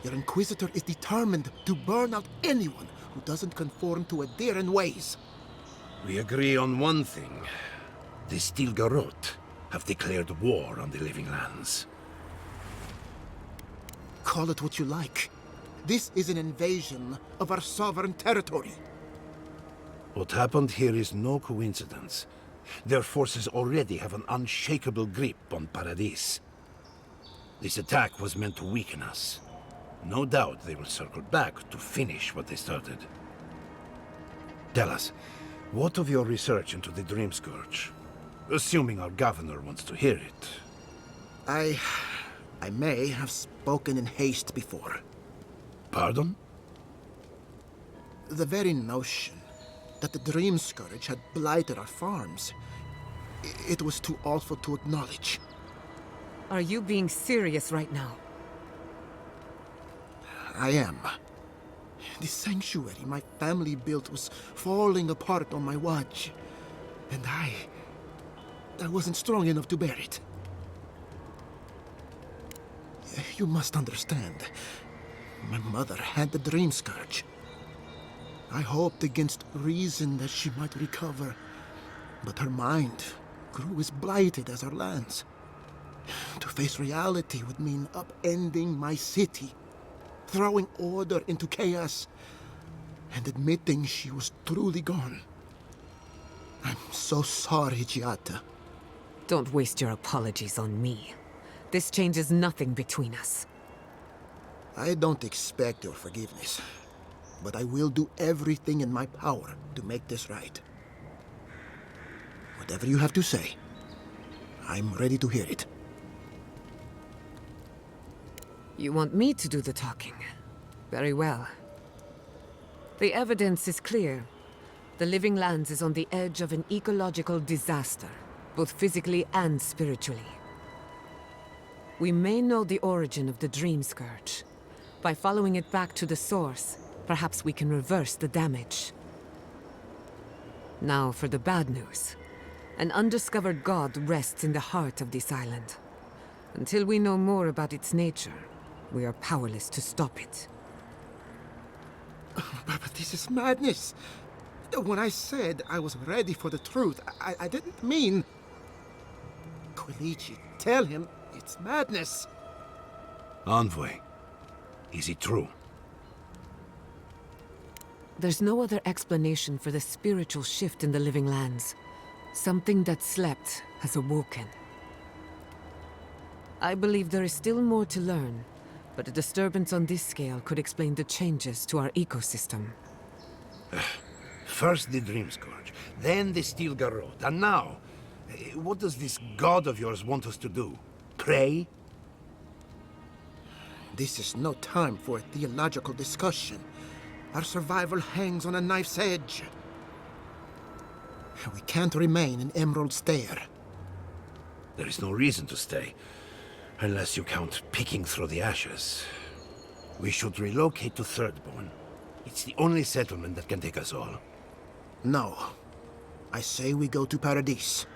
Your Inquisitor is determined to burn out anyone who doesn't conform to Adiran ways. We agree on one thing. The Steel Garot have declared war on the Living Lands. Call it what you like. This is an invasion of our sovereign territory. What happened here is no coincidence. Their forces already have an unshakable grip on Paradis. This attack was meant to weaken us. No doubt they will circle back to finish what they started. Tell us, what of your research into the Dream Scourge? Assuming our governor wants to hear it. I may have spoken in haste before. Pardon? The very notion that the Dream Scourge had blighted our farms, it was too awful to acknowledge. Are you being serious right now? I am. The sanctuary my family built was falling apart on my watch. And I wasn't strong enough to bear it. You must understand. My mother had the Dream Scourge. I hoped against reason that she might recover. But her mind grew as blighted as her lands. To face reality would mean upending my city, throwing order into chaos, and admitting she was truly gone. I'm so sorry, Giata. Don't waste your apologies on me. This changes nothing between us. I don't expect your forgiveness, but I will do everything in my power to make this right. Whatever you have to say, I'm ready to hear it. You want me to do the talking? Very well. The evidence is clear. The Living Lands is on the edge of an ecological disaster, both physically and spiritually. We may know the origin of the Dream Scourge. By following it back to the source, perhaps we can reverse the damage. Now for the bad news. An undiscovered god rests in the heart of this island. Until we know more about its nature, we are powerless to stop it. But this is madness. When I said I was ready for the truth, I didn't mean... Quilici, tell him it's madness. Envoy, is it true? There's no other explanation for the spiritual shift in the Living Lands. Something that slept has awoken. I believe there is still more to learn, but a disturbance on this scale could explain the changes to our ecosystem. First the Dream Scourge, then the Steel Garot, and now... what does this god of yours want us to do? Pray? This is no time for a theological discussion. Our survival hangs on a knife's edge. We can't remain in Emerald Stair. There is no reason to stay, unless you count picking through the ashes. We should relocate to Thirdborn. It's the only settlement that can take us all. No. I say we go to Paradise.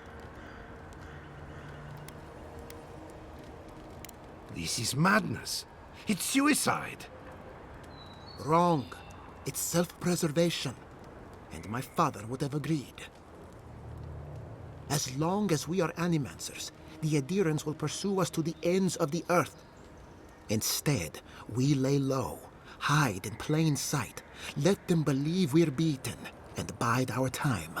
This is madness. It's suicide. Wrong. It's self-preservation. And my father would have agreed. As long as we are Animancers, the adherents will pursue us to the ends of the earth. Instead, we lay low, hide in plain sight, let them believe we're beaten, and bide our time.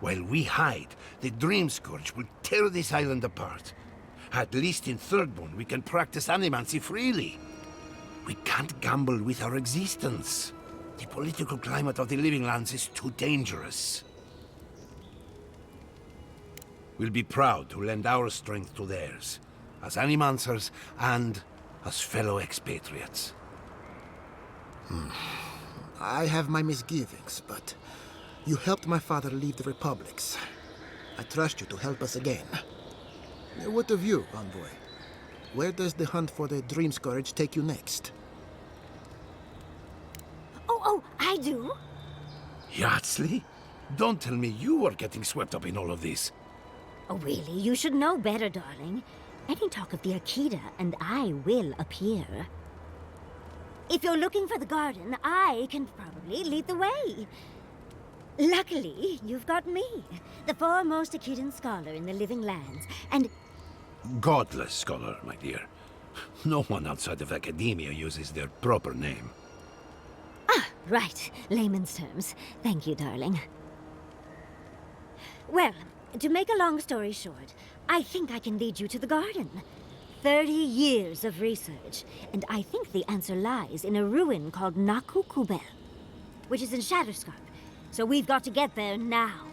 While we hide, the Dream Scourge will tear this island apart. At least in Thirdborn, we can practice animancy freely. We can't gamble with our existence. The political climate of the Living Lands is too dangerous. We'll be proud to lend our strength to theirs, as Animancers and as fellow expatriates. I have my misgivings, but you helped my father leave the Republics. I trust you to help us again. What of you, Envoy? Where does the hunt for the Dream Scourge take you next? Oh, I do. Yardsley? Don't tell me you are getting swept up in all of this. Oh, really? You should know better, darling. Any talk of the Akita, and I will appear. If you're looking for the garden, I can probably lead the way. Luckily, you've got me, the foremost Akitan scholar in the Living Lands, and... Godless scholar, my dear. No one outside of academia uses their proper name. Ah, right. Layman's terms. Thank you, darling. Well, to make a long story short, I think I can lead you to the garden. 30 years of research, and I think the answer lies in a ruin called Naku, which is in Shatterscarp. So we've got to get there now.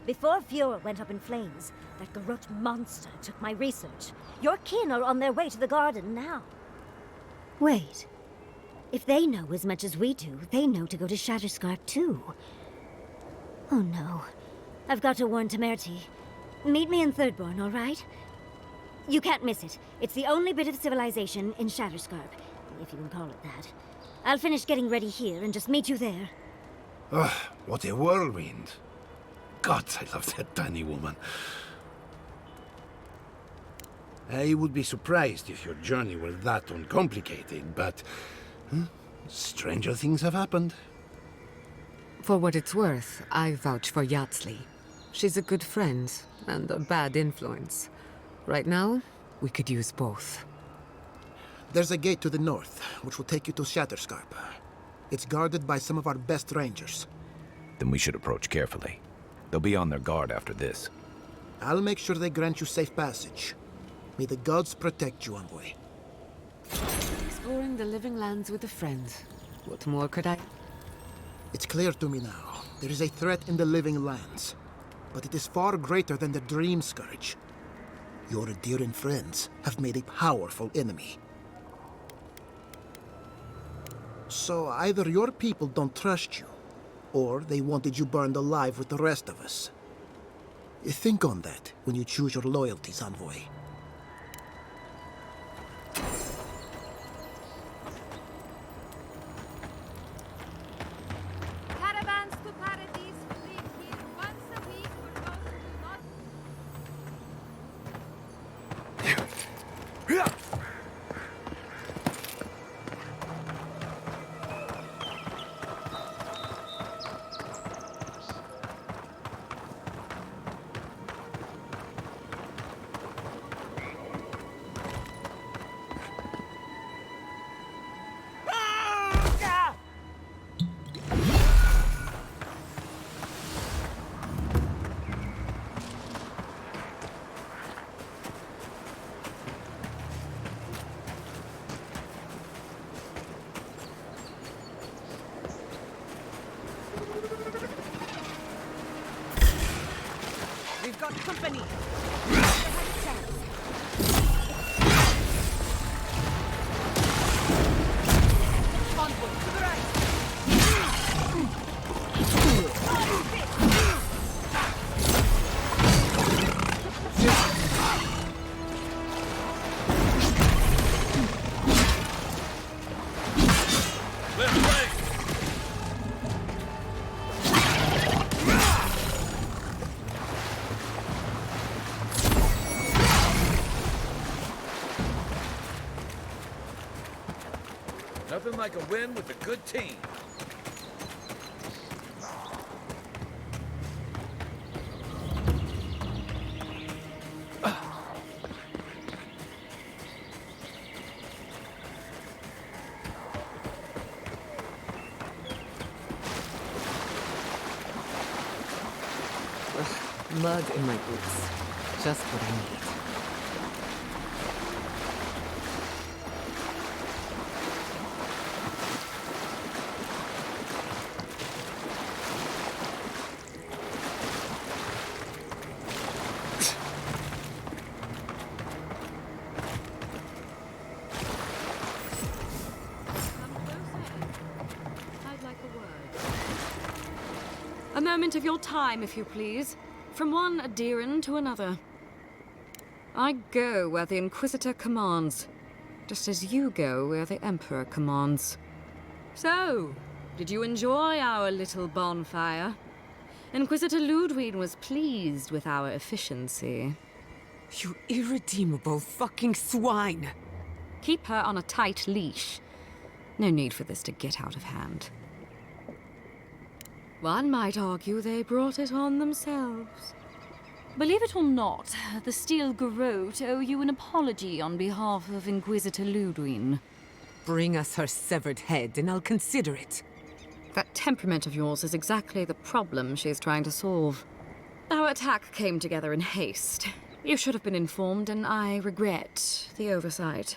Before Furor went up in flames, that Garot monster took my research. Your kin are on their way to the garden now. Wait. If they know as much as we do, they know to go to Shatterscarp too. Oh no. I've got to warn Temerity. Meet me in Thirdborn, all right? You can't miss it. It's the only bit of civilization in Shatterscarp, if you can call it that. I'll finish getting ready here and just meet you there. Ugh, what a whirlwind. God, I love that tiny woman. I would be surprised if your journey were that uncomplicated, but stranger things have happened. For what it's worth, I vouch for Yatsley. She's a good friend and a bad influence. Right now, we could use both. There's a gate to the north, which will take you to Shatterscarp. It's guarded by some of our best rangers. Then we should approach carefully. They'll be on their guard after this. I'll make sure they grant you safe passage. May the gods protect you, envoy. Exploring the living lands with a friend. What more could I... It's clear to me now. There is a threat in the living lands. But it is far greater than the Dream Scourge. Your Adiran friends have made a powerful enemy. So either your people don't trust you, or they wanted you burned alive with the rest of us. Think on that when you choose your loyalties, envoy. Caravans to Paradise leave here once a week for those who do not... We've got company. Onward to the right. Nothing like a win with a good team. Mud in my boots. Just what I need. A moment of your time, if you please. From one Adiran to another. I go where the Inquisitor commands, just as you go where the Emperor commands. So, did you enjoy our little bonfire? Inquisitor Ludwig was pleased with our efficiency. You irredeemable fucking swine! Keep her on a tight leash. No need for this to get out of hand. One might argue they brought it on themselves. Believe it or not, the Steel Garot owe you an apology on behalf of Inquisitor Ludwig. Bring us her severed head and I'll consider it. That temperament of yours is exactly the problem she's trying to solve. Our attack came together in haste. You should have been informed, and I regret the oversight.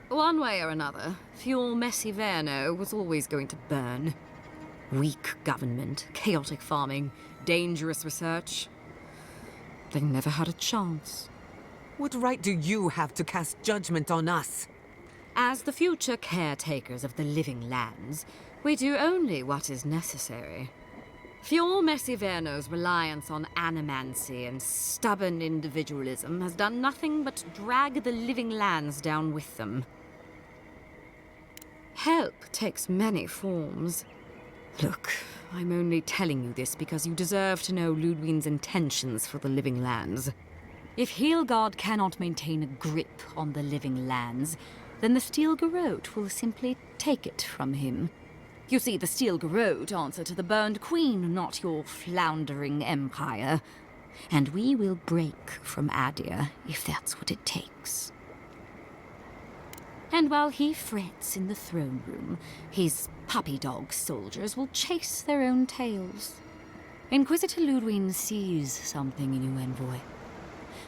One way or another, Fuel Messi Verno was always going to burn. Weak government, chaotic farming, dangerous research. They never had a chance. What right do you have to cast judgment on us? As the future caretakers of the living lands, we do only what is necessary. Fior Messiverno's reliance on animancy and stubborn individualism has done nothing but drag the living lands down with them. Help takes many forms. Look, I'm only telling you this because you deserve to know Ludwig's intentions for the living lands. If Heelgard cannot maintain a grip on the living lands, then the Steel Garot will simply take it from him. You see, the Steel Garot answer to the Burned Queen, not your floundering empire. And we will break from Adir if that's what it takes. And while he frets in the throne room, his puppy dog soldiers will chase their own tails. Inquisitor Ludwig sees something in you, Envoy.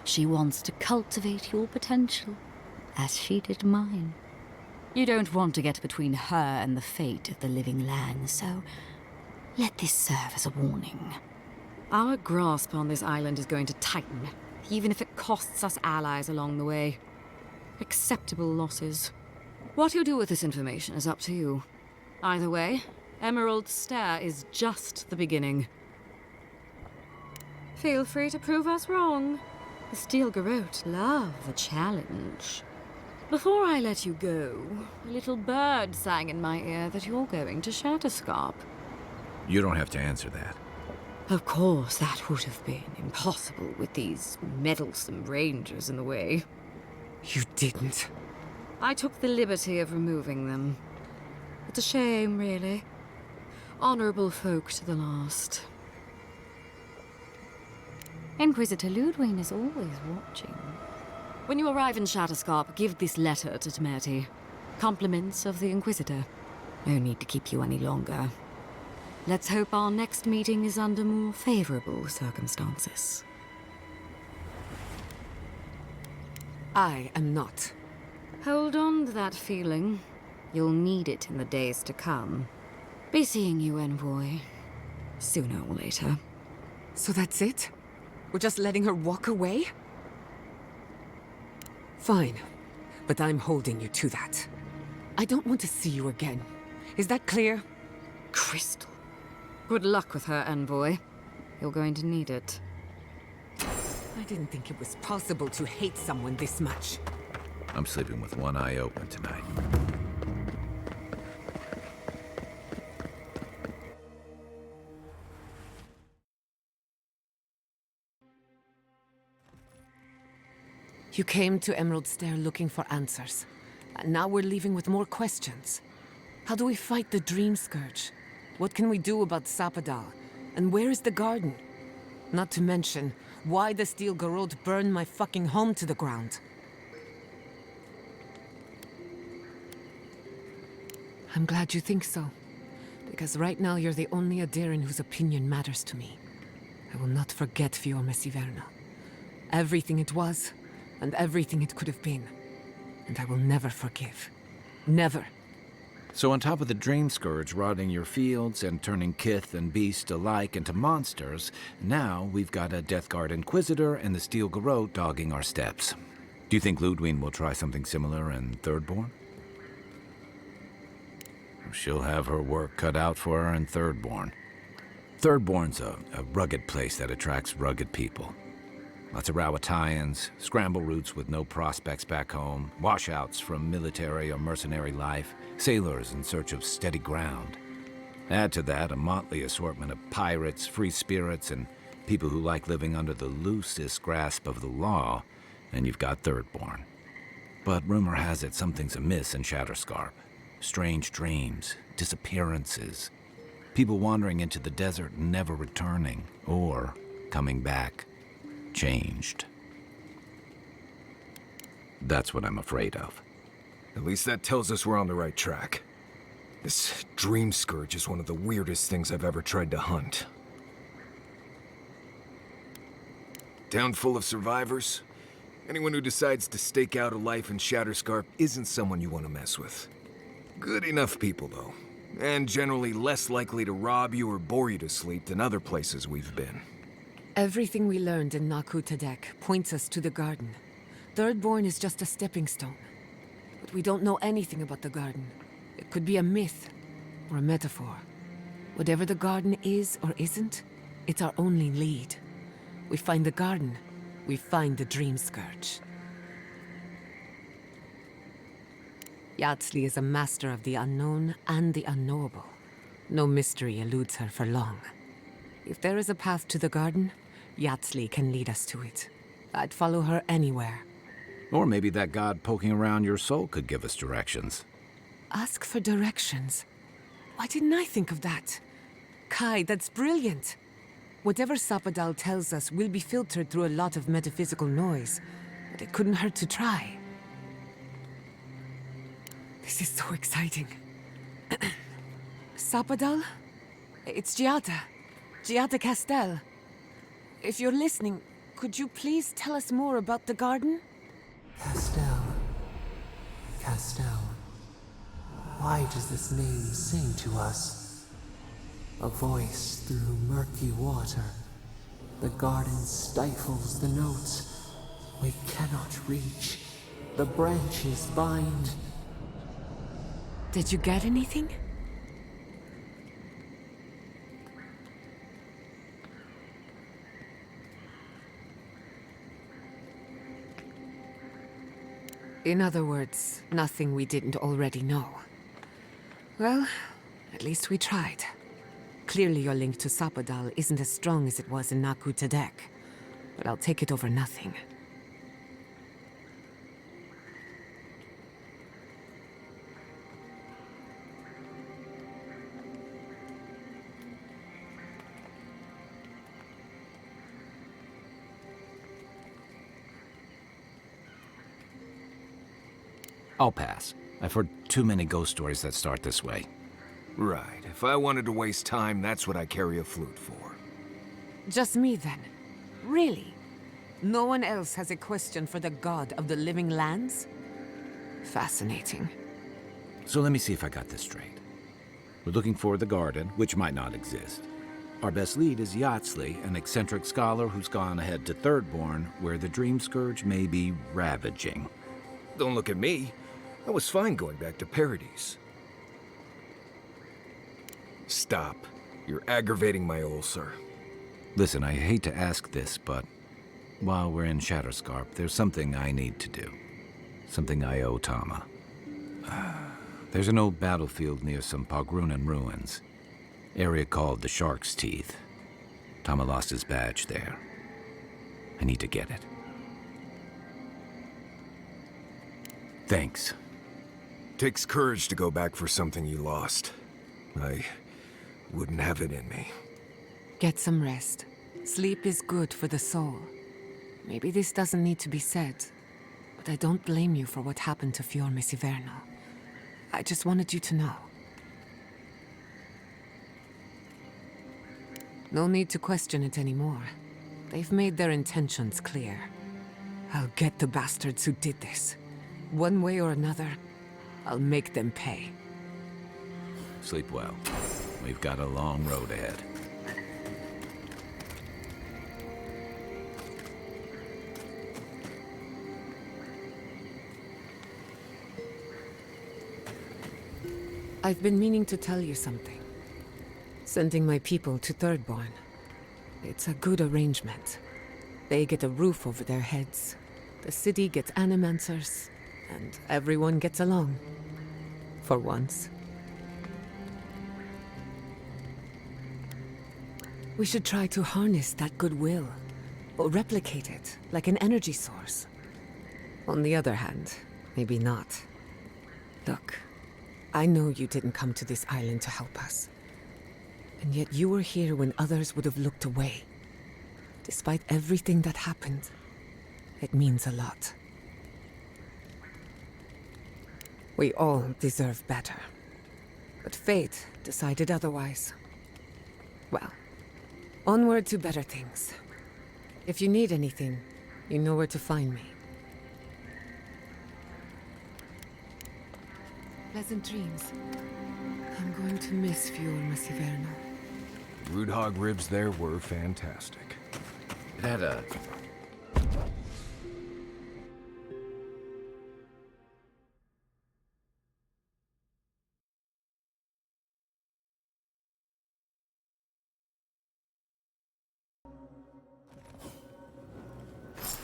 She wants to cultivate your potential, as she did mine. You don't want to get between her and the fate of the living land, so let this serve as a warning. Our grasp on this island is going to tighten, even if it costs us allies along the way. Acceptable losses. What you do with this information is up to you. Either way, Emerald Stair is just the beginning. Feel free to prove us wrong. The Steel Garot love a challenge. Before I let you go, a little bird sang in my ear that you're going to Shatterscarp. You don't have to answer that. Of course, that would have been impossible with these meddlesome rangers in the way. You didn't. I took the liberty of removing them. It's a shame, really. Honorable folk to the last. Inquisitor Ludwig is always watching. When you arrive in Shatterscarp, give this letter to Temerity. Compliments of the Inquisitor. No need to keep you any longer. Let's hope our next meeting is under more favorable circumstances. I am not. Hold on to that feeling. You'll need it in the days to come. Be seeing you, Envoy. Sooner or later. So that's it? We're just letting her walk away? Fine. But I'm holding you to that. I don't want to see you again. Is that clear? Crystal. Good luck with her, Envoy. You're going to need it. I didn't think it was possible to hate someone this much. I'm sleeping with one eye open tonight. You came to Emerald Stair looking for answers. And now we're leaving with more questions. How do we fight the Dream Scourge? What can we do about Sapadal? And where is the garden? Not to mention, why the Steel Garot burned my fucking home to the ground. I'm glad you think so. Because right now you're the only Adiran whose opinion matters to me. I will not forget Fior Messiverno. Everything it was, and everything it could have been. And I will never forgive. Never. So on top of the Dream Scourge rotting your fields and turning kith and beast alike into monsters, now we've got a Death Guard Inquisitor and the Steel Garot dogging our steps. Do you think Ludwig will try something similar in Thirdborn? She'll have her work cut out for her in Thirdborn. Thirdborn's a rugged place that attracts rugged people. Lots of Rawatayans, scramble routes with no prospects back home, washouts from military or mercenary life, sailors in search of steady ground. Add to that a motley assortment of pirates, free spirits, and people who like living under the loosest grasp of the law, and you've got Thirdborn. But rumor has it something's amiss in Shatterscarp. Strange dreams, disappearances, people wandering into the desert and never returning, or coming back. Changed. That's what I'm afraid of. At least that tells us we're on the right track. This Dream Scourge is one of the weirdest things I've ever tried to hunt. Town full of survivors. Anyone who decides to stake out a life in Shatterscarp isn't someone you want to mess with. Good enough people, though. And generally less likely to rob you or bore you to sleep than other places we've been. Everything we learned in Naku Tedek points us to the garden. Thirdborn is just a stepping stone. But we don't know anything about the garden. It could be a myth, or a metaphor. Whatever the garden is or isn't, it's our only lead. We find the garden, we find the Dream Scourge. Yardsley is a master of the unknown and the unknowable. No mystery eludes her for long. If there is a path to the garden, Yardsley can lead us to it. I'd follow her anywhere. Or maybe that god poking around your soul could give us directions. Ask for directions. Why didn't I think of that? Kai, that's brilliant. Whatever Sapadal tells us will be filtered through a lot of metaphysical noise, but it couldn't hurt to try. This is so exciting. Sapadal? It's Giada. Giada Castel. If you're listening, could you please tell us more about the garden? Castel. Castel. Why does this name sing to us? A voice through murky water. The garden stifles the notes. We cannot reach. The branches bind. Did you get anything? In other words, nothing we didn't already know. Well, at least we tried. Clearly your link to Sapadal isn't as strong as it was in Naku Tedek, but I'll take it over nothing. I'll pass. I've heard too many ghost stories that start this way. Right. If I wanted to waste time, that's what I carry a flute for. Just me then? Really? No one else has a question for the god of the living lands? Fascinating. So let me see if I got this straight. We're looking for the garden, which might not exist. Our best lead is Yardsley, an eccentric scholar who's gone ahead to Thirdborn, where the Dream Scourge may be ravaging. Don't look at me. I was fine going back to Paradise. Stop. You're aggravating my ulcer. Listen, I hate to ask this, but while we're in Shatterscarp, there's something I need to do. Something I owe Tama. There's an old battlefield near some Pogrunan ruins. Area called the Shark's Teeth. Tama lost his badge there. I need to get it. Thanks. Takes courage to go back for something you lost. I wouldn't have it in me. Get some rest. Sleep is good for the soul. Maybe this doesn't need to be said, but I don't blame you for what happened to Fior Mesiverno. I just wanted you to know. No need to question it anymore. They've made their intentions clear. I'll get the bastards who did this. One way or another, I'll make them pay. Sleep well. We've got a long road ahead. I've been meaning to tell you something. Sending my people to Thirdborn. It's a good arrangement. They get a roof over their heads. The city gets Animancers. And everyone gets along. For once. We should try to harness that goodwill. Or replicate it, like an energy source. On the other hand, maybe not. Look, I know you didn't come to this island to help us. And yet you were here when others would have looked away. Despite everything that happened, it means a lot. We all deserve better. But fate decided otherwise. Well, onward to better things. If you need anything, you know where to find me. Pleasant dreams. I'm going to miss Fior Mesiverno. Root hog ribs there were fantastic. It had a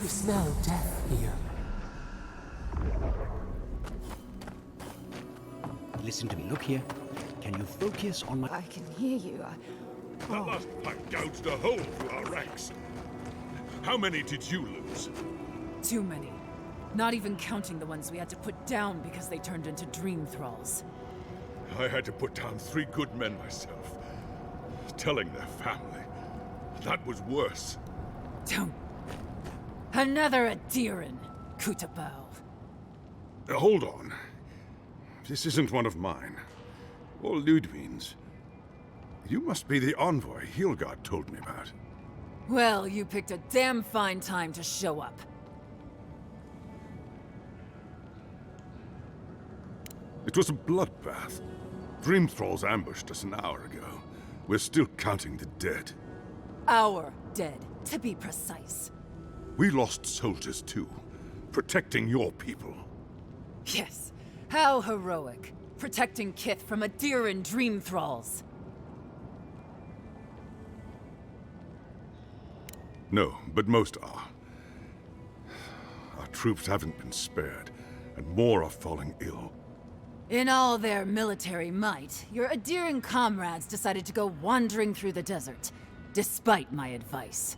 You smell death here. Listen to me. Look here. Can you focus on my... I can hear you. That last fight gouged a hole through our ranks. How many did you lose? Too many. Not even counting the ones we had to put down because they turned into dream thralls. I had to put down 3 good men myself. Telling their family. That was worse. Don't. Another Adiran, Kutabao. Hold on. This isn't one of mine. Or Ludwig's. You must be the envoy Hilgard told me about. Well, you picked a damn fine time to show up. It was a bloodbath. Dream thralls ambushed us an hour ago. We're still counting the dead. Our dead, to be precise. We lost soldiers too, protecting your people. Yes, how heroic. Protecting Kith from Adiran dream thralls. No, but most are. Our troops haven't been spared, and more are falling ill. In all their military might, your Adiran comrades decided to go wandering through the desert, despite my advice.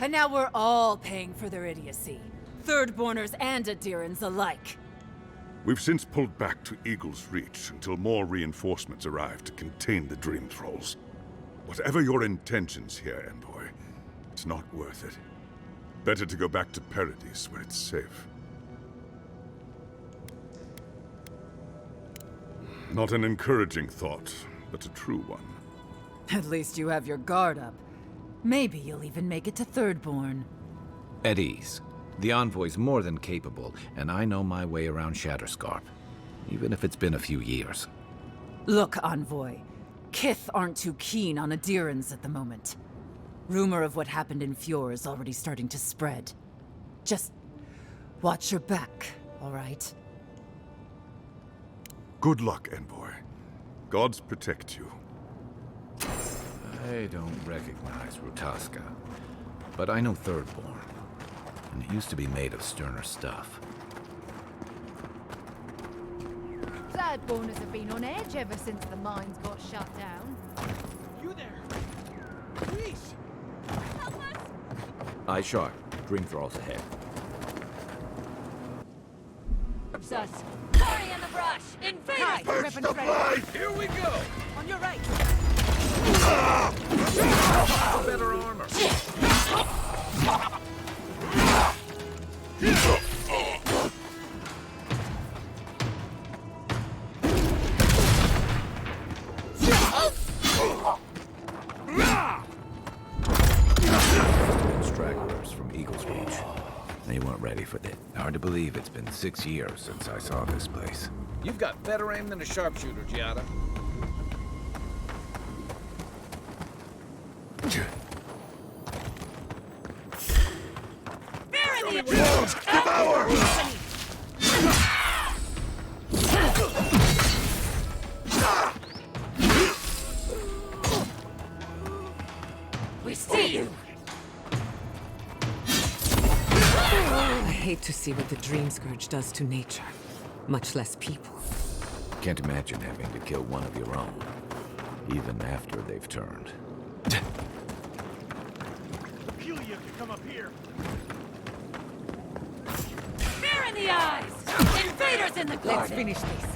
And now we're all paying for their idiocy. Thirdborners and Adirans alike. We've since pulled back to Eagle's Reach until more reinforcements arrive to contain the Dream Thralls. Whatever your intentions here, Envoy, it's not worth it. Better to go back to Paradise where it's safe. Not an encouraging thought, but a true one. At least you have your guard up. Maybe you'll even make it to Thirdborn. At ease. The Envoy's more than capable, and I know my way around Shatterscarp. Even if it's been a few years. Look, Envoy. Kith aren't too keen on Adirans at the moment. Rumor of what happened in Fjord is already starting to spread. Just watch your back, all right? Good luck, Envoy. Gods protect you. I don't recognize Rutaska, but I know Thirdborn. And it used to be made of sterner stuff. Thirdborners have been on edge ever since the mines got shut down. You there? Please! Help us! Eye sharp. Dream thralls ahead. Us. Hurry in the brush! Invaders! Revenant ready! Here we go! On your right! Better armor! Stragglers from Eagle's Reach. They weren't ready for this. Hard to believe it's been 6 years since I saw this place. You've got better aim than a sharpshooter, Giada. Devour! We see you! I hate to see what the Dream Scourge does to nature, much less people. Can't imagine having to kill one of your own, even after they've turned. Elia can come up here. Fear in the eyes! Invaders in the garden! Let's finish this.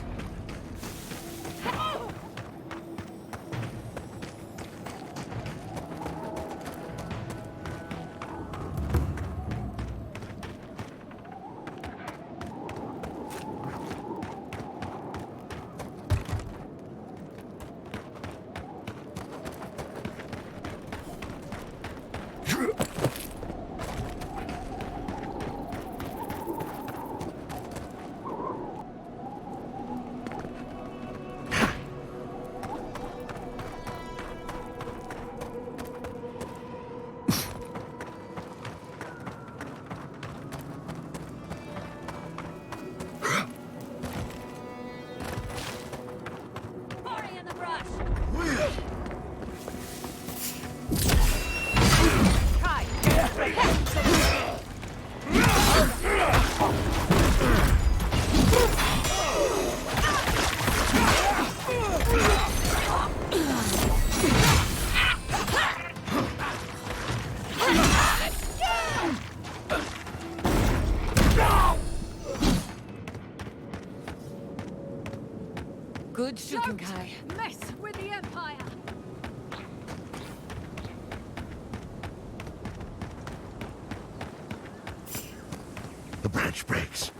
The branch breaks.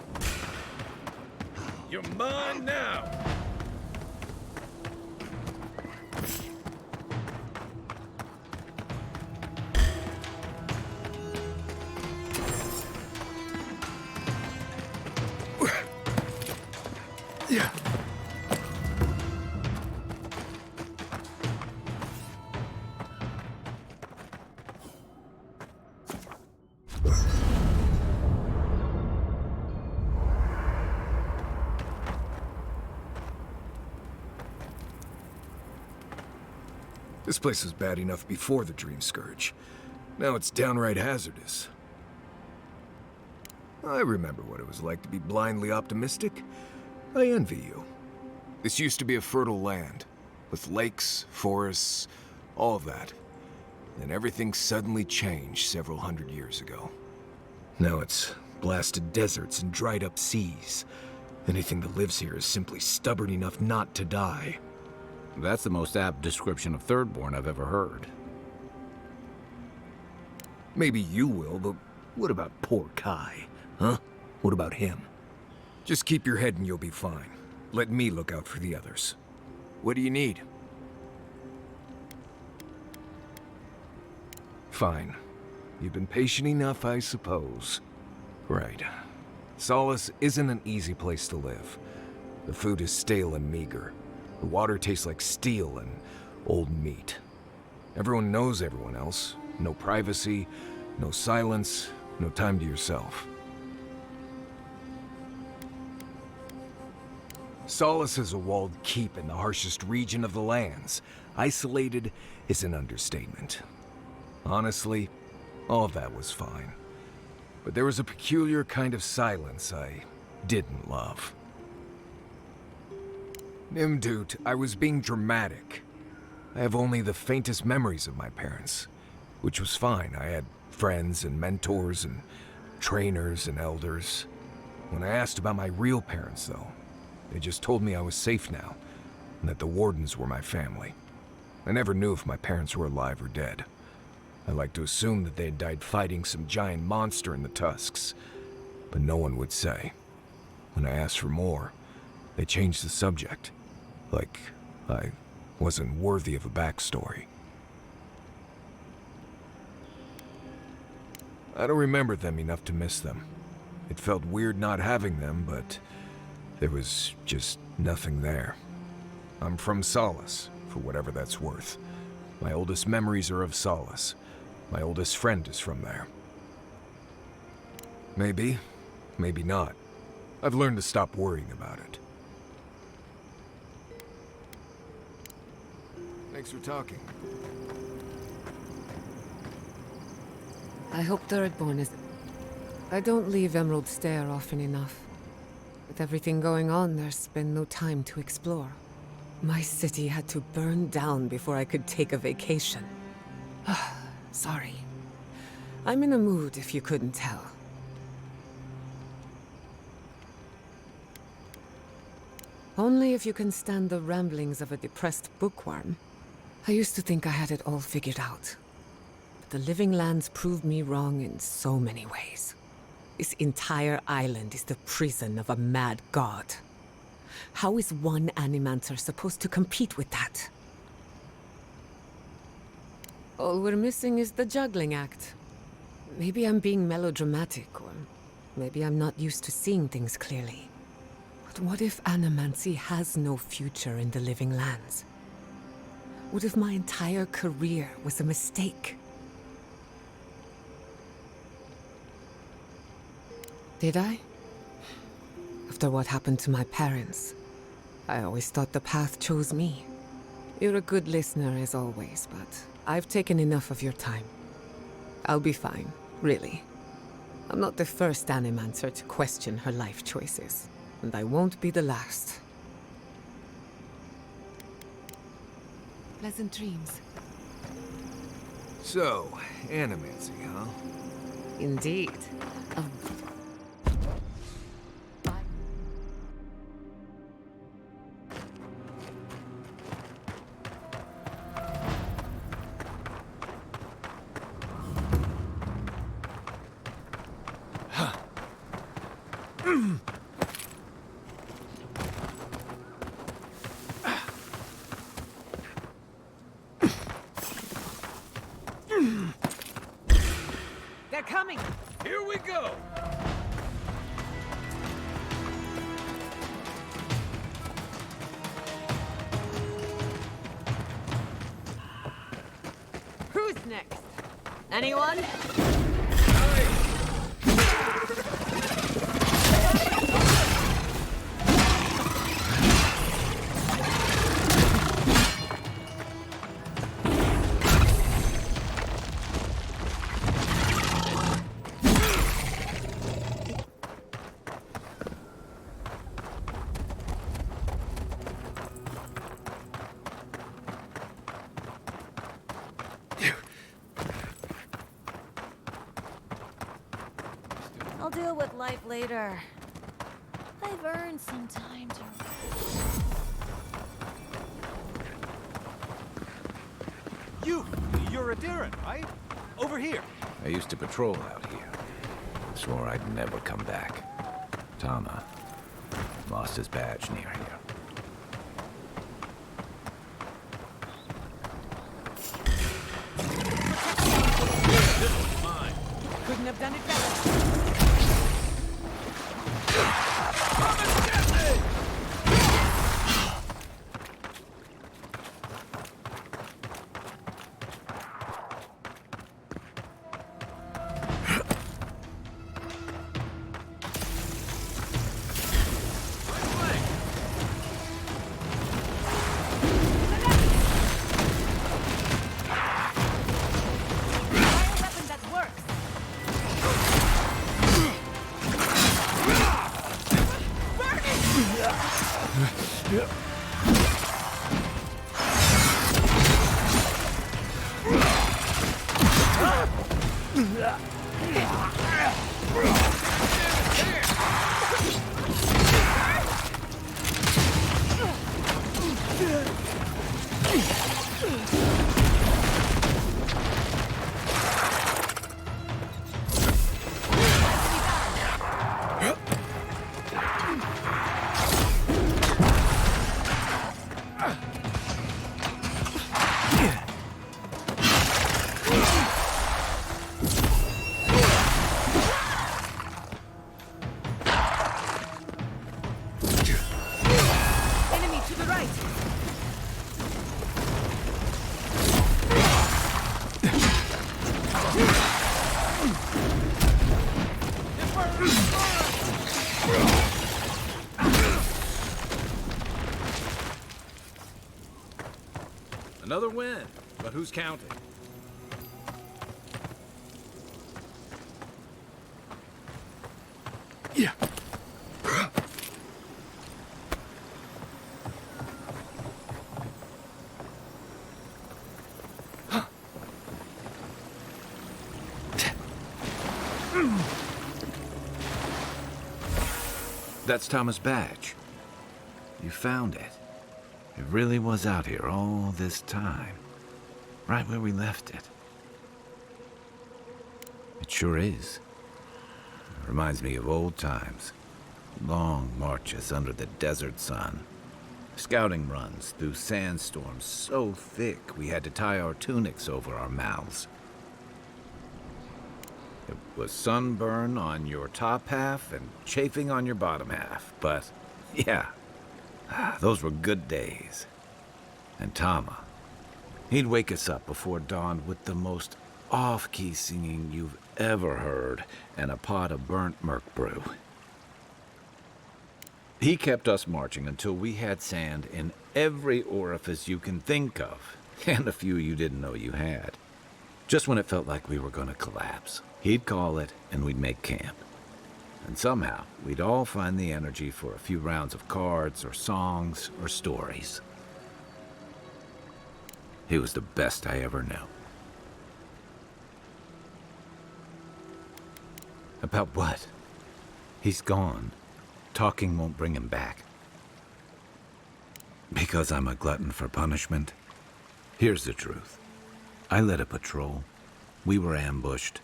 You're mine now! Yeah. This place was bad enough before the Dream Scourge. Now it's downright hazardous. I remember what it was like to be blindly optimistic. I envy you. This used to be a fertile land, with lakes, forests, all of that. Then everything suddenly changed several hundred years ago. Now it's blasted deserts and dried up seas. Anything that lives here is simply stubborn enough not to die. That's the most apt description of Thirdborn I've ever heard. Maybe you will, but what about poor Kai? Huh? What about him? Just keep your head and you'll be fine. Let me look out for the others. What do you need? Fine. You've been patient enough, I suppose. Right. Solace isn't an easy place to live. The food is stale and meager. The water tastes like steel and old meat. Everyone knows everyone else. No privacy, no silence, no time to yourself. Solace is a walled keep in the harshest region of the lands. Isolated is an understatement. Honestly, all of that was fine. But there was a peculiar kind of silence I didn't love. Nimdut, I was being dramatic. I have only the faintest memories of my parents, which was fine. I had friends and mentors and trainers and elders. When I asked about my real parents, though, they just told me I was safe now, and that the Wardens were my family. I never knew if my parents were alive or dead. I like to assume that they had died fighting some giant monster in the Tusks, but no one would say. When I asked for more, they changed the subject, like I wasn't worthy of a backstory. I don't remember them enough to miss them. It felt weird not having them, but there was just nothing there. I'm from Solace, for whatever that's worth. My oldest memories are of Solace. My oldest friend is from there. Maybe, maybe not. I've learned to stop worrying about it. Thanks for talking. I hope Thirdborn is... I don't leave Emerald Stair often enough. With everything going on, there's been no time to explore. My city had to burn down before I could take a vacation. Sorry. I'm in a mood, if you couldn't tell. Only if you can stand the ramblings of a depressed bookworm. I used to think I had it all figured out. But the Living Lands proved me wrong in so many ways. This entire island is the prison of a mad god. How is one Animancer supposed to compete with that? All we're missing is the juggling act. Maybe I'm being melodramatic, or maybe I'm not used to seeing things clearly. But what if Animancy has no future in the Living Lands? What if my entire career was a mistake? Did I? After what happened to my parents, I always thought the path chose me. You're a good listener as always, but I've taken enough of your time. I'll be fine, really. I'm not the first Animancer to question her life choices, and I won't be the last. Pleasant dreams. So, Animancy, huh? Indeed. They're coming! Here we go! Who's next? Anyone? I'll deal with life later. I've earned some time to... You're a Darren, right? Over here. I used to patrol out here. Swore I'd never come back. Tama lost his badge near here. This one's mine. Couldn't have done it better. Another win, but who's counting? Yeah. That's Tama's badge. You found it. It really was out here all this time. Right where we left it. It sure is. It reminds me of old times. Long marches under the desert sun. Scouting runs through sandstorms so thick we had to tie our tunics over our mouths. It was sunburn on your top half and chafing on your bottom half, but yeah, those were good days. And Tama, he'd wake us up before dawn with the most off-key singing you've ever heard and a pot of burnt merc brew. He kept us marching until we had sand in every orifice you can think of, and a few you didn't know you had. Just when it felt like we were going to collapse, he'd call it and we'd make camp. And somehow, we'd all find the energy for a few rounds of cards or songs or stories. He was the best I ever knew. About what? He's gone. Talking won't bring him back. Because I'm a glutton for punishment? Here's the truth. I led a patrol. We were ambushed.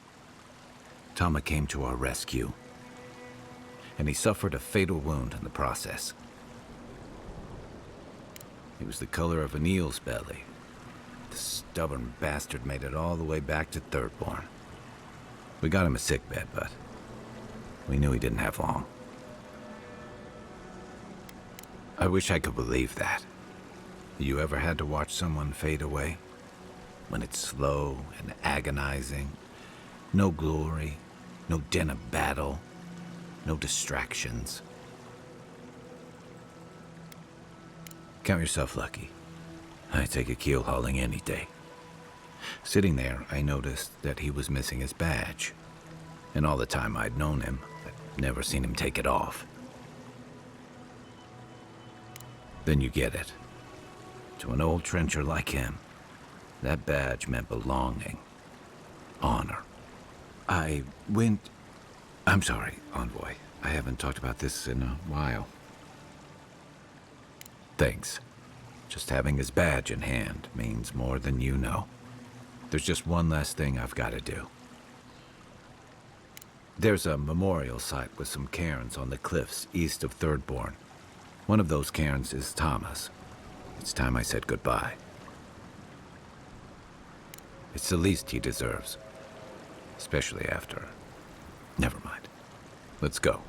Tama came to our rescue. and he suffered a fatal wound in the process. He was the color of an eel's belly. The stubborn bastard made it all the way back to Thirdborn. We got him a sickbed, but we knew he didn't have long. I wish I could believe that. You ever had to watch someone fade away? When it's slow and agonizing, no glory, no din of battle, no distractions. Count yourself lucky. I take a keel hauling any day. Sitting there, I noticed that he was missing his badge. And all the time I'd known him, I'd never seen him take it off. Then you get it. To an old trencher like him, that badge meant belonging, honor. I'm sorry, Envoy. I haven't talked about this in a while. Thanks. Just having his badge in hand means more than you know. There's just one last thing I've got to do. There's a memorial site with some cairns on the cliffs east of Thirdborn. One of those cairns is Tama's. It's time I said goodbye. It's the least he deserves. Especially after... Never mind. Let's go.